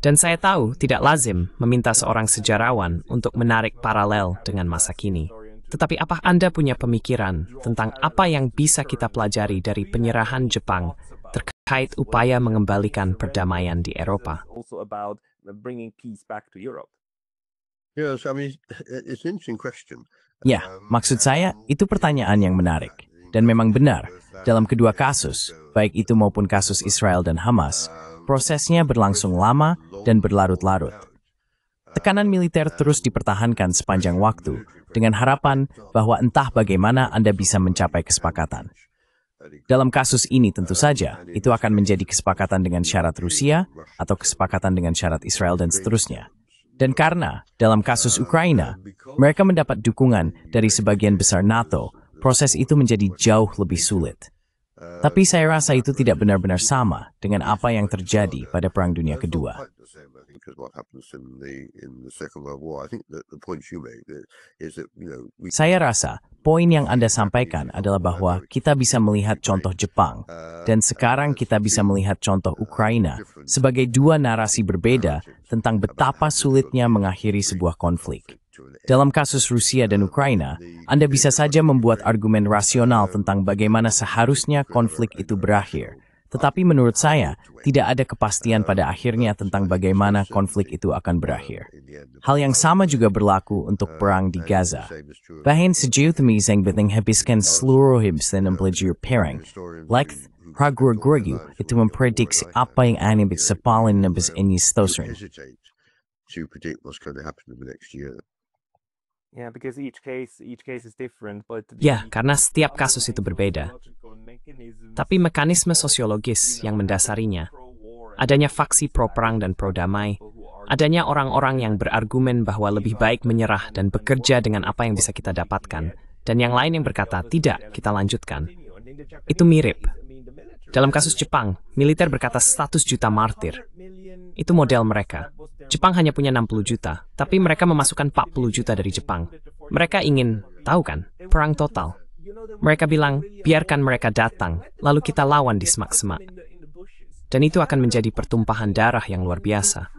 Dan saya tahu tidak lazim meminta seorang sejarawan untuk menarik paralel dengan masa kini. Tetapi apakah Anda punya pemikiran tentang apa yang bisa kita pelajari dari penyerahan Jepang terkait upaya mengembalikan perdamaian di Eropa? Ya, maksud saya, itu pertanyaan yang menarik. Dan memang benar, dalam kedua kasus, baik itu maupun kasus Israel dan Hamas, prosesnya berlangsung lama dan berlarut-larut. Tekanan militer terus dipertahankan sepanjang waktu, dengan harapan bahwa entah bagaimana Anda bisa mencapai kesepakatan. Dalam kasus ini tentu saja, itu akan menjadi kesepakatan dengan syarat Rusia, atau kesepakatan dengan syarat Israel dan seterusnya. Dan karena, dalam kasus Ukraina, mereka mendapat dukungan dari sebagian besar NATO, proses itu menjadi jauh lebih sulit. Tapi saya rasa itu tidak benar-benar sama dengan apa yang terjadi pada Perang Dunia Kedua. Saya rasa poin yang Anda sampaikan adalah bahwa kita bisa melihat contoh Jepang, dan sekarang kita bisa melihat contoh Ukraina sebagai dua narasi berbeda tentang betapa sulitnya mengakhiri sebuah konflik. Dalam kasus Rusia dan Ukraina, Anda bisa saja membuat argumen rasional tentang bagaimana seharusnya konflik itu berakhir. Tetapi menurut saya, tidak ada kepastian pada akhirnya tentang bagaimana konflik itu akan berakhir. Hal yang sama juga berlaku untuk perang di Gaza. Bahkan sejauh temizeng beteng habiskan seluruh hibs dan mempelajari perang. Like Pragur-Gorgu itu memprediksi apa yang akan sepalin nabis ini seterusnya. Ya, karena setiap kasus itu berbeda. Tapi mekanisme sosiologis yang mendasarinya, adanya faksi pro-perang dan pro-damai, adanya orang-orang yang berargumen bahwa lebih baik menyerah dan bekerja dengan apa yang bisa kita dapatkan, dan yang lain yang berkata, tidak, kita lanjutkan. Itu mirip. Dalam kasus Jepang, militer berkata 100 juta martir. Itu model mereka. Jepang hanya punya 60 juta, tapi mereka memasukkan 40 juta dari Jepang. Mereka ingin, tahu kan, perang total. Mereka bilang, biarkan mereka datang, lalu kita lawan di semak-semak. Dan itu akan menjadi pertumpahan darah yang luar biasa.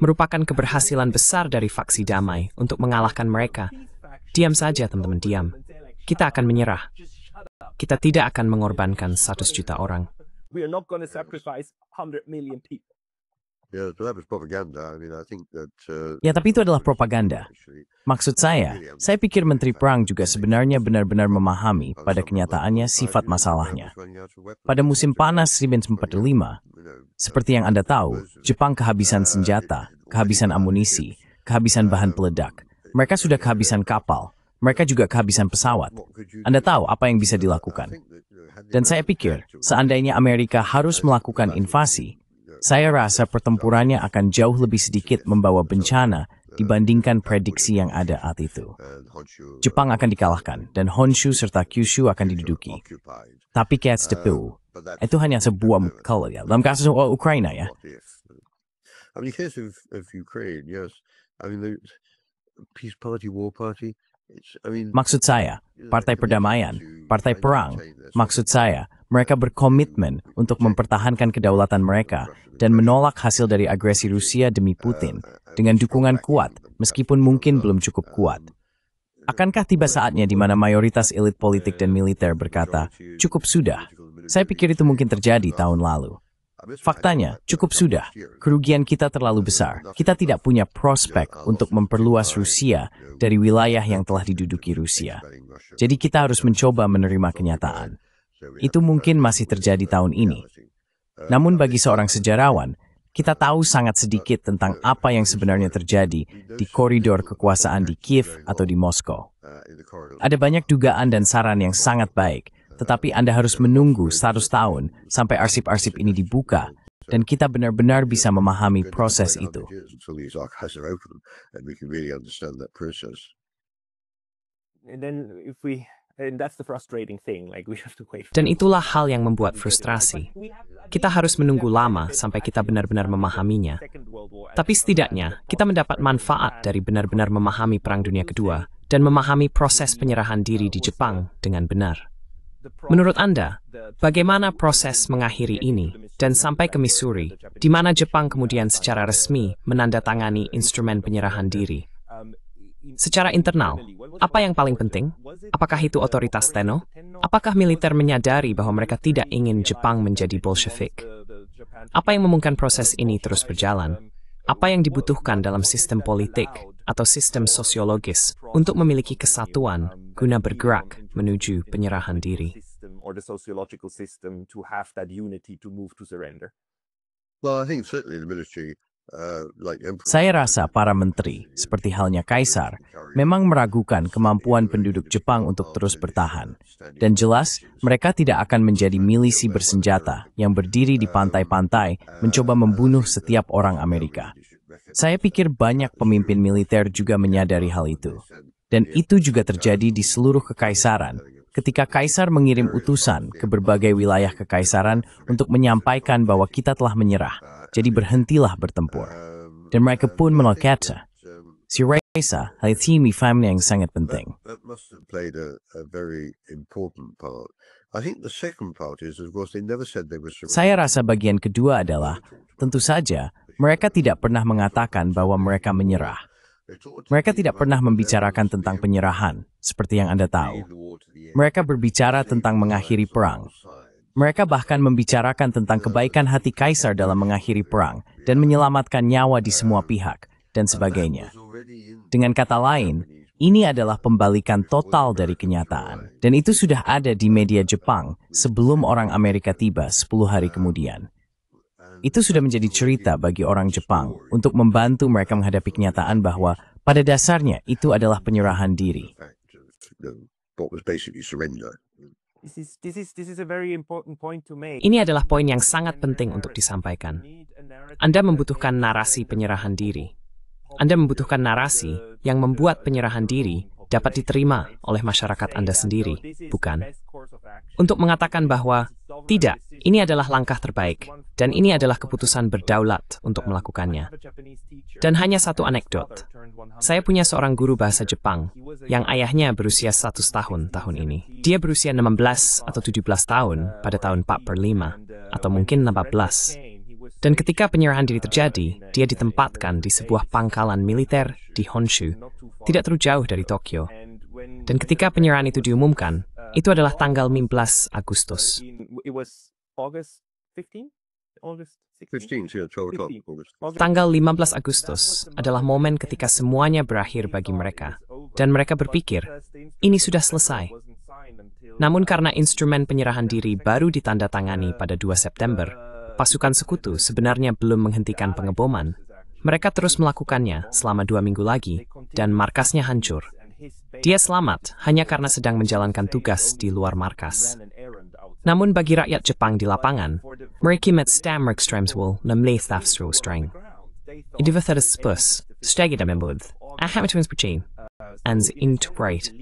Merupakan keberhasilan besar dari faksi damai untuk mengalahkan mereka. Diam saja, teman-teman, diam. Kita akan menyerah. Kita tidak akan mengorbankan 100 juta orang. Ya, tapi itu adalah propaganda. Maksud saya pikir Menteri Perang juga sebenarnya benar-benar memahami pada kenyataannya sifat masalahnya. Pada musim panas 1945, seperti yang Anda tahu, Jepang kehabisan senjata, kehabisan amunisi, kehabisan bahan peledak. Mereka sudah kehabisan kapal, mereka juga kehabisan pesawat. Anda tahu apa yang bisa dilakukan. Dan saya pikir, seandainya Amerika harus melakukan invasi, saya rasa pertempurannya akan jauh lebih sedikit membawa bencana dibandingkan prediksi yang ada saat itu. Jepang akan dikalahkan, dan Honshu serta Kyushu akan diduduki. Tapi Katsutepu, itu hanya sebuah ya. Dalam kasus Ukraina ya. Maksud saya, Partai Perdamaian, Partai Perang, maksud saya, mereka berkomitmen untuk mempertahankan kedaulatan mereka dan menolak hasil dari agresi Rusia demi Putin dengan dukungan kuat, meskipun mungkin belum cukup kuat. Akankah tiba saatnya di mana mayoritas elit politik dan militer berkata, cukup sudah? Saya pikir itu mungkin terjadi tahun lalu. Faktanya, cukup sudah. Kerugian kita terlalu besar. Kita tidak punya prospek untuk memperluas Rusia dari wilayah yang telah diduduki Rusia. Jadi kita harus mencoba menerima kenyataan. Itu mungkin masih terjadi tahun ini. Namun bagi seorang sejarawan, kita tahu sangat sedikit tentang apa yang sebenarnya terjadi di koridor kekuasaan di Kiev atau di Moskow. Ada banyak dugaan dan saran yang sangat baik, tetapi Anda harus menunggu 100 tahun sampai arsip-arsip ini dibuka, dan kita benar-benar bisa memahami proses itu. Dan itulah hal yang membuat frustrasi. Kita harus menunggu lama sampai kita benar-benar memahaminya. Tapi setidaknya, kita mendapat manfaat dari benar-benar memahami Perang Dunia Kedua dan memahami proses penyerahan diri di Jepang dengan benar. Menurut Anda, bagaimana proses mengakhiri ini dan sampai ke Missouri, di mana Jepang kemudian secara resmi menandatangani instrumen penyerahan diri? Secara internal, apa yang paling penting? Apakah itu otoritas Tenno? Apakah militer menyadari bahwa mereka tidak ingin Jepang menjadi Bolshevik? Apa yang memungkinkan proses ini terus berjalan? Apa yang dibutuhkan dalam sistem politik atau sistem sosiologis untuk memiliki kesatuan guna bergerak menuju penyerahan diri? Saya rasa para menteri, seperti halnya Kaisar, memang meragukan kemampuan penduduk Jepang untuk terus bertahan. Dan jelas, mereka tidak akan menjadi milisi bersenjata yang berdiri di pantai-pantai mencoba membunuh setiap orang Amerika. Saya pikir banyak pemimpin militer juga menyadari hal itu. Dan itu juga terjadi di seluruh kekaisaran, ketika Kaisar mengirim utusan ke berbagai wilayah kekaisaran untuk menyampaikan bahwa kita telah menyerah, jadi berhentilah bertempur. Dan mereka pun melokatnya. Si Reza, hal ini family yang sangat penting. Saya rasa bagian kedua adalah, tentu saja, mereka tidak pernah mengatakan bahwa mereka menyerah. Mereka tidak pernah membicarakan tentang penyerahan, seperti yang Anda tahu. Mereka berbicara tentang mengakhiri perang. Mereka bahkan membicarakan tentang kebaikan hati Kaisar dalam mengakhiri perang dan menyelamatkan nyawa di semua pihak, dan sebagainya. Dengan kata lain, ini adalah pembalikan total dari kenyataan. Dan itu sudah ada di media Jepang sebelum orang Amerika tiba 10 hari kemudian. Itu sudah menjadi cerita bagi orang Jepang untuk membantu mereka menghadapi kenyataan bahwa pada dasarnya itu adalah penyerahan diri. Ini adalah poin yang sangat penting untuk disampaikan. Anda membutuhkan narasi penyerahan diri. Anda membutuhkan narasi yang membuat penyerahan diri dapat diterima oleh masyarakat Anda sendiri, bukan? Untuk mengatakan bahwa, tidak, ini adalah langkah terbaik, dan ini adalah keputusan berdaulat untuk melakukannya. Dan hanya satu anekdot. Saya punya seorang guru bahasa Jepang, yang ayahnya berusia 100 tahun ini. Dia berusia 16 atau 17 tahun pada tahun 4/5, atau mungkin 16. Dan ketika penyerahan diri terjadi, dia ditempatkan di sebuah pangkalan militer di Honshu, tidak terlalu jauh dari Tokyo. Dan ketika penyerahan itu diumumkan, itu adalah tanggal 15 Agustus. Tanggal 15 Agustus adalah momen ketika semuanya berakhir bagi mereka, dan mereka berpikir, ini sudah selesai. Namun karena instrumen penyerahan diri baru ditandatangani pada 2 September, pasukan sekutu sebenarnya belum menghentikan pengeboman. Mereka terus melakukannya selama 2 minggu lagi, dan markasnya hancur. Dia selamat hanya karena sedang menjalankan tugas di luar markas. Namun bagi rakyat Jepang di lapangan, mereka stammer extremswol na mleithafstro-streng. Individualis spus, stegida membud, ahamitwins perchin, and integrate.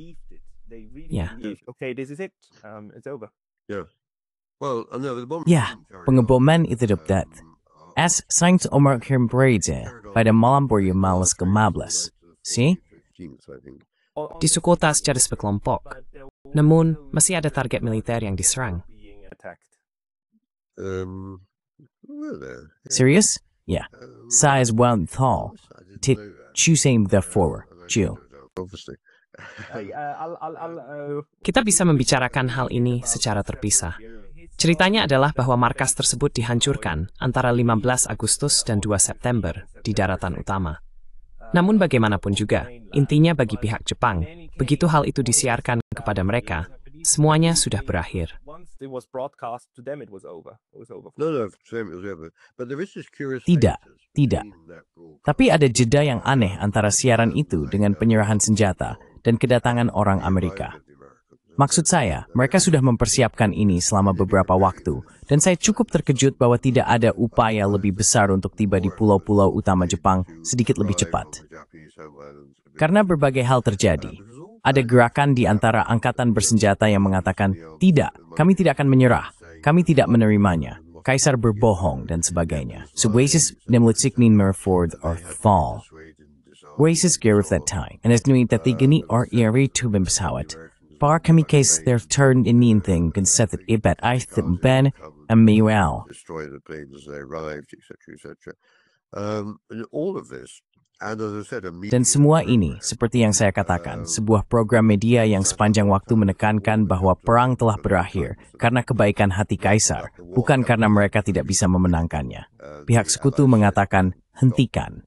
Yeah. Okay, this is it. It's over. Ya, pengeboman itu dapat. As Saint Omar Kembrade pada malam bermalas ke-15. See? Di Sukota secara sekelompok. Namun, masih ada target militer yang diserang. Serius? Ya. Saya well tall. Tit choosing the forward. Jill. Kita bisa membicarakan hal ini secara terpisah. Ceritanya adalah bahwa markas tersebut dihancurkan antara 15 Agustus dan 2 September di daratan utama. Namun bagaimanapun juga, intinya bagi pihak Jepang, begitu hal itu disiarkan kepada mereka, semuanya sudah berakhir. Tidak, tidak. Tapi ada jeda yang aneh antara siaran itu dengan penyerahan senjata dan kedatangan orang Amerika. Maksud saya, mereka sudah mempersiapkan ini selama beberapa waktu, dan saya cukup terkejut bahwa tidak ada upaya lebih besar untuk tiba di pulau-pulau utama Jepang sedikit lebih cepat. Karena berbagai hal terjadi. Ada gerakan di antara angkatan bersenjata yang mengatakan, tidak, kami tidak akan menyerah, kami tidak menerimanya, kaisar berbohong, dan sebagainya. So, Oasis nemlitsiknin merford or fall. Oasis gerif that time, and as nui tatigani or iri tubim pesawat. Para kami case their turn in mean thing can set it ibat I think ben and meanwhile. Destroy the planes as they arrived, etc., etc. And all of this, and as I said, Dan semua ini, seperti yang saya katakan, sebuah program media yang sepanjang waktu menekankan bahwa perang telah berakhir karena kebaikan hati kaisar, bukan karena mereka tidak bisa memenangkannya. Pihak sekutu mengatakan, hentikan.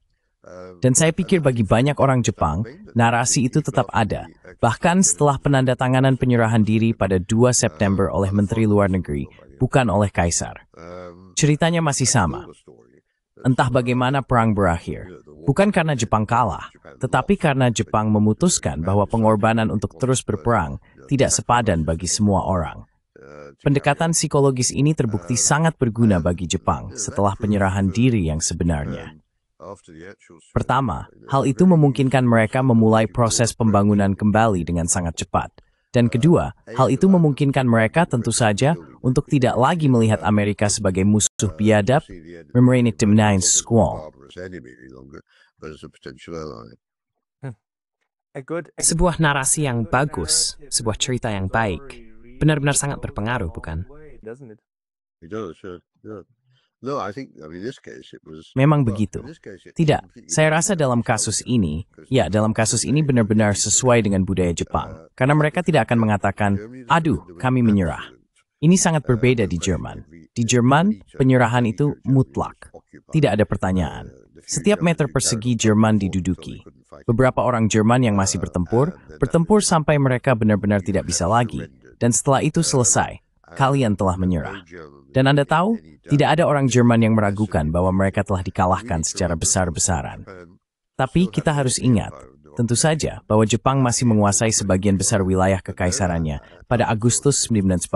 Dan saya pikir bagi banyak orang Jepang, narasi itu tetap ada. Bahkan setelah penandatanganan penyerahan diri pada 2 September oleh Menteri Luar Negeri, bukan oleh Kaisar. Ceritanya masih sama. Entah bagaimana perang berakhir, bukan karena Jepang kalah, tetapi karena Jepang memutuskan bahwa pengorbanan untuk terus berperang tidak sepadan bagi semua orang. Pendekatan psikologis ini terbukti sangat berguna bagi Jepang setelah penyerahan diri yang sebenarnya. Pertama, hal itu memungkinkan mereka memulai proses pembangunan kembali dengan sangat cepat. Dan kedua, hal itu memungkinkan mereka tentu saja untuk tidak lagi melihat Amerika sebagai musuh biadab, memerinik dimnain squall. Sebuah narasi yang bagus, sebuah cerita yang baik, benar-benar sangat berpengaruh, bukan? Memang begitu. Tidak, saya rasa dalam kasus ini, dalam kasus ini benar-benar sesuai dengan budaya Jepang. Karena mereka tidak akan mengatakan, aduh, kami menyerah. Ini sangat berbeda di Jerman. Di Jerman, penyerahan itu mutlak. Tidak ada pertanyaan. Setiap meter persegi Jerman diduduki. Beberapa orang Jerman yang masih bertempur sampai mereka benar-benar tidak bisa lagi. Dan setelah itu selesai, kalian telah menyerah. Dan Anda tahu, tidak ada orang Jerman yang meragukan bahwa mereka telah dikalahkan secara besar-besaran. Tapi kita harus ingat, tentu saja, bahwa Jepang masih menguasai sebagian besar wilayah kekaisarannya pada Agustus 1945.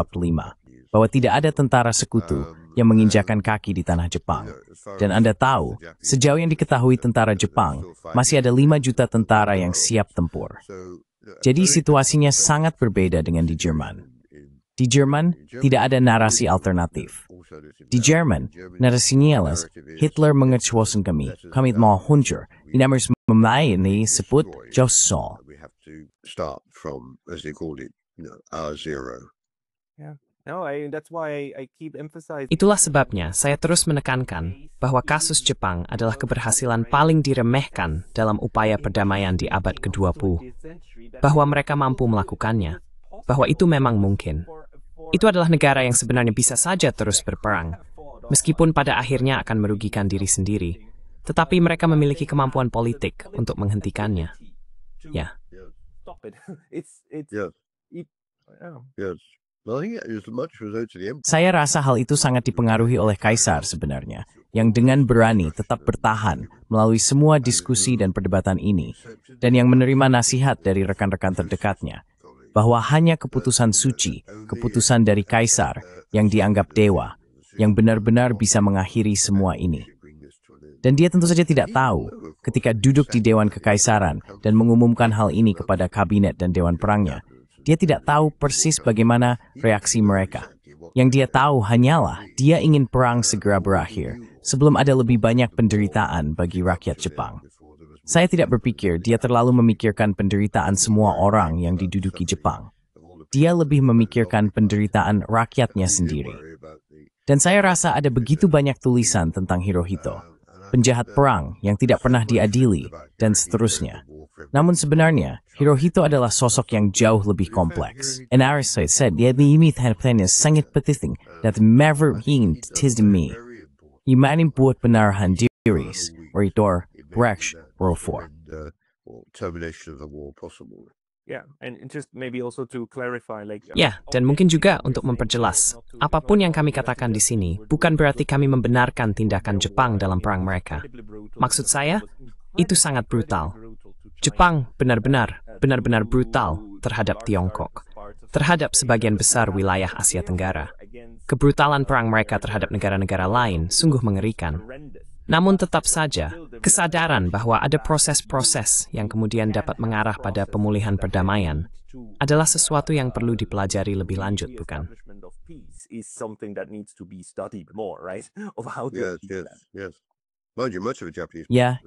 Bahwa tidak ada tentara sekutu yang menginjakan kaki di tanah Jepang. Dan Anda tahu, sejauh yang diketahui tentara Jepang, masih ada 5 juta tentara yang siap tempur. Jadi situasinya sangat berbeda dengan di Jerman. Di Jerman, tidak ada narasi alternatif. Di Jerman, narasinya adalah Hitler mengecuakan kami mau hancur. Ini harus melayani sebut Josol. Itulah sebabnya saya terus menekankan bahwa kasus Jepang adalah keberhasilan paling diremehkan dalam upaya perdamaian di abad ke-20. Bahwa mereka mampu melakukannya. Bahwa itu memang mungkin. Itu adalah negara yang sebenarnya bisa saja terus berperang, meskipun pada akhirnya akan merugikan diri sendiri. Tetapi mereka memiliki kemampuan politik untuk menghentikannya. Ya. Saya rasa hal itu sangat dipengaruhi oleh Kaisar sebenarnya, yang dengan berani tetap bertahan melalui semua diskusi dan perdebatan ini, dan yang menerima nasihat dari rekan-rekan terdekatnya. Bahwa hanya keputusan suci, keputusan dari Kaisar yang dianggap dewa, yang benar-benar bisa mengakhiri semua ini. Dan dia tentu saja tidak tahu ketika duduk di Dewan Kekaisaran dan mengumumkan hal ini kepada kabinet dan Dewan Perangnya. Dia tidak tahu persis bagaimana reaksi mereka. Yang dia tahu hanyalah dia ingin perang segera berakhir sebelum ada lebih banyak penderitaan bagi rakyat Jepang. Saya tidak berpikir dia terlalu memikirkan penderitaan semua orang yang diduduki Jepang. Dia lebih memikirkan penderitaan rakyatnya sendiri. Dan saya rasa ada begitu banyak tulisan tentang Hirohito, penjahat perang yang tidak pernah diadili, dan seterusnya. Namun sebenarnya, Hirohito adalah sosok yang jauh lebih kompleks. And Aristotle said, dia ini tanda-tanda sangat penting dat never ingin me. Imanin buat penarahan diri, oritor, breks, rofor. Termination of the war possible. Yeah, and just maybe also to clarify, like Ya, dan mungkin juga untuk memperjelas, apapun yang kami katakan di sini bukan berarti kami membenarkan tindakan Jepang dalam perang mereka. Maksud saya, itu sangat brutal. Jepang benar-benar brutal terhadap Tiongkok, terhadap sebagian besar wilayah Asia Tenggara. Kebrutalan perang mereka terhadap negara-negara lain sungguh mengerikan. Namun tetap saja, kesadaran bahwa ada proses-proses yang kemudian dapat mengarah pada pemulihan perdamaian adalah sesuatu yang perlu dipelajari lebih lanjut, bukan? Is something that needs to be studied more, right? Of how to Yes. Mind you, much of the Japanese. Ya.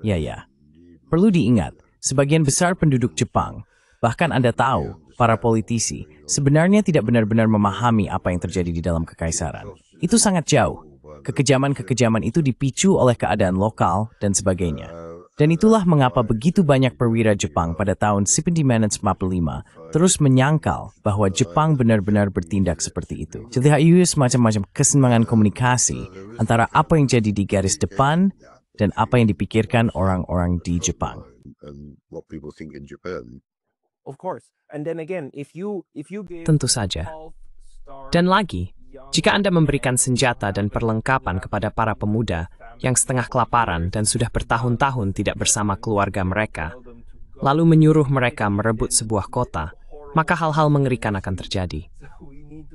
Perlu diingat, sebagian besar penduduk Jepang, bahkan Anda tahu, para politisi, sebenarnya tidak benar-benar memahami apa yang terjadi di dalam kekaisaran. Itu sangat jauh. Kekejaman-kekejaman itu dipicu oleh keadaan lokal dan sebagainya. Dan itulah mengapa begitu banyak perwira Jepang pada tahun 1945 terus menyangkal bahwa Jepang benar-benar bertindak seperti itu. Jadi ada semacam kesenangan komunikasi antara apa yang jadi di garis depan dan apa yang dipikirkan orang-orang di Jepang. Of course. And then again, if you Tentu saja. Dan lagi, jika Anda memberikan senjata dan perlengkapan kepada para pemuda yang setengah kelaparan dan sudah bertahun-tahun tidak bersama keluarga mereka, lalu menyuruh mereka merebut sebuah kota, maka hal-hal mengerikan akan terjadi.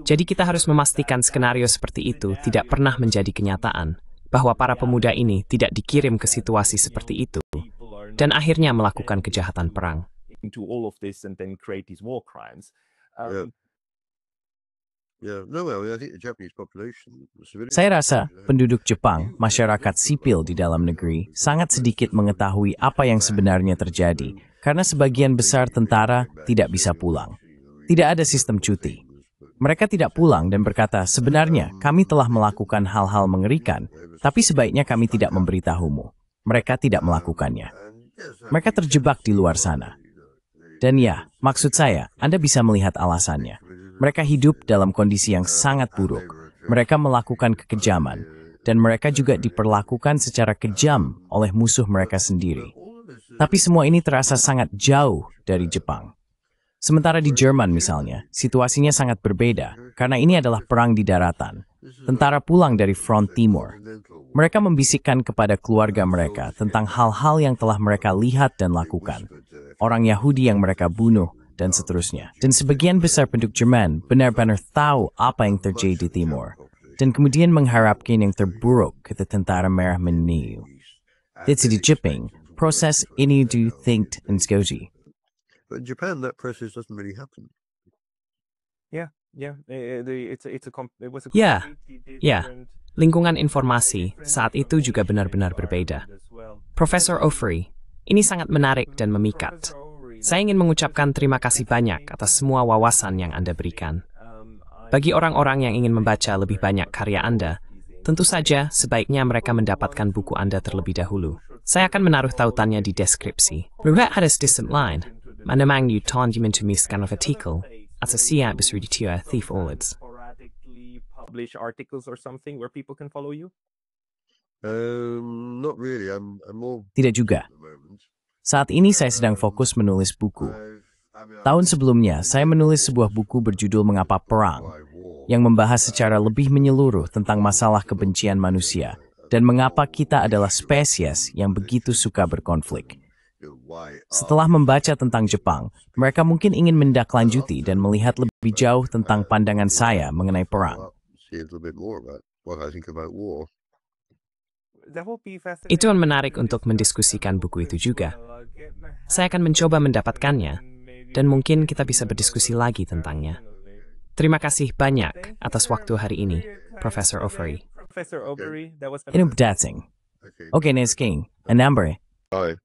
Jadi kita harus memastikan skenario seperti itu tidak pernah menjadi kenyataan, bahwa para pemuda ini tidak dikirim ke situasi seperti itu, dan akhirnya melakukan kejahatan perang. into all of this and then create these war crimes. Saya rasa penduduk Jepang, masyarakat sipil di dalam negeri, sangat sedikit mengetahui apa yang sebenarnya terjadi, karena sebagian besar tentara tidak bisa pulang. Tidak ada sistem cuti. Mereka tidak pulang dan berkata, sebenarnya kami telah melakukan hal-hal mengerikan, tapi sebaiknya kami tidak memberitahumu. Mereka tidak melakukannya. Mereka terjebak di luar sana. Dan ya, maksud saya, Anda bisa melihat alasannya. Mereka hidup dalam kondisi yang sangat buruk. Mereka melakukan kekejaman, dan mereka juga diperlakukan secara kejam oleh musuh mereka sendiri. Tapi semua ini terasa sangat jauh dari Jepang. Sementara di Jerman misalnya, situasinya sangat berbeda, karena ini adalah perang di daratan. Tentara pulang dari front timur. Mereka membisikkan kepada keluarga mereka tentang hal-hal yang telah mereka lihat dan lakukan. Orang Yahudi yang mereka bunuh, dan seterusnya. Dan sebagian besar penduduk Jerman benar-benar tahu apa yang terjadi di timur, dan kemudian mengharapkan yang terburuk ketika tentara merah meniup. Di Jepang, proses ini think and skoji. But in Japan, that process doesn't really happen. Yeah. It was a Ya, completely ya. different Lingkungan informasi saat itu juga benar-benar berbeda. Profesor Ofri, ini sangat menarik dan memikat. Saya ingin mengucapkan terima kasih banyak atas semua wawasan yang Anda berikan. Bagi orang-orang yang ingin membaca lebih banyak karya Anda, tentu saja sebaiknya mereka mendapatkan buku Anda terlebih dahulu. Saya akan menaruh tautannya di deskripsi. Rugat ada distant line. Manamang yu tondiment to miskan of artikel, as a siap besruditua thief olids. sporadically publish articles or something where people can follow you? Not really. I'm more Tidak juga. at the moment. Saat ini saya sedang fokus menulis buku. Tahun sebelumnya, saya menulis sebuah buku berjudul Mengapa Perang, yang membahas secara lebih menyeluruh tentang masalah kebencian manusia dan mengapa kita adalah spesies yang begitu suka berkonflik. Setelah membaca tentang Jepang, mereka mungkin ingin mendaklanjuti dan melihat lebih jauh tentang pandangan saya mengenai perang. See a little bit more about what I think about war. That will be fascinating. Itu yang menarik untuk mendiskusikan buku itu juga. Saya akan mencoba mendapatkannya, dan mungkin kita bisa berdiskusi lagi tentangnya. Terima kasih banyak atas waktu hari ini, Profesor Ofri. Professor Obery, that was Ini berdating. Okay. Oke, Nes King. Anambre. Bye.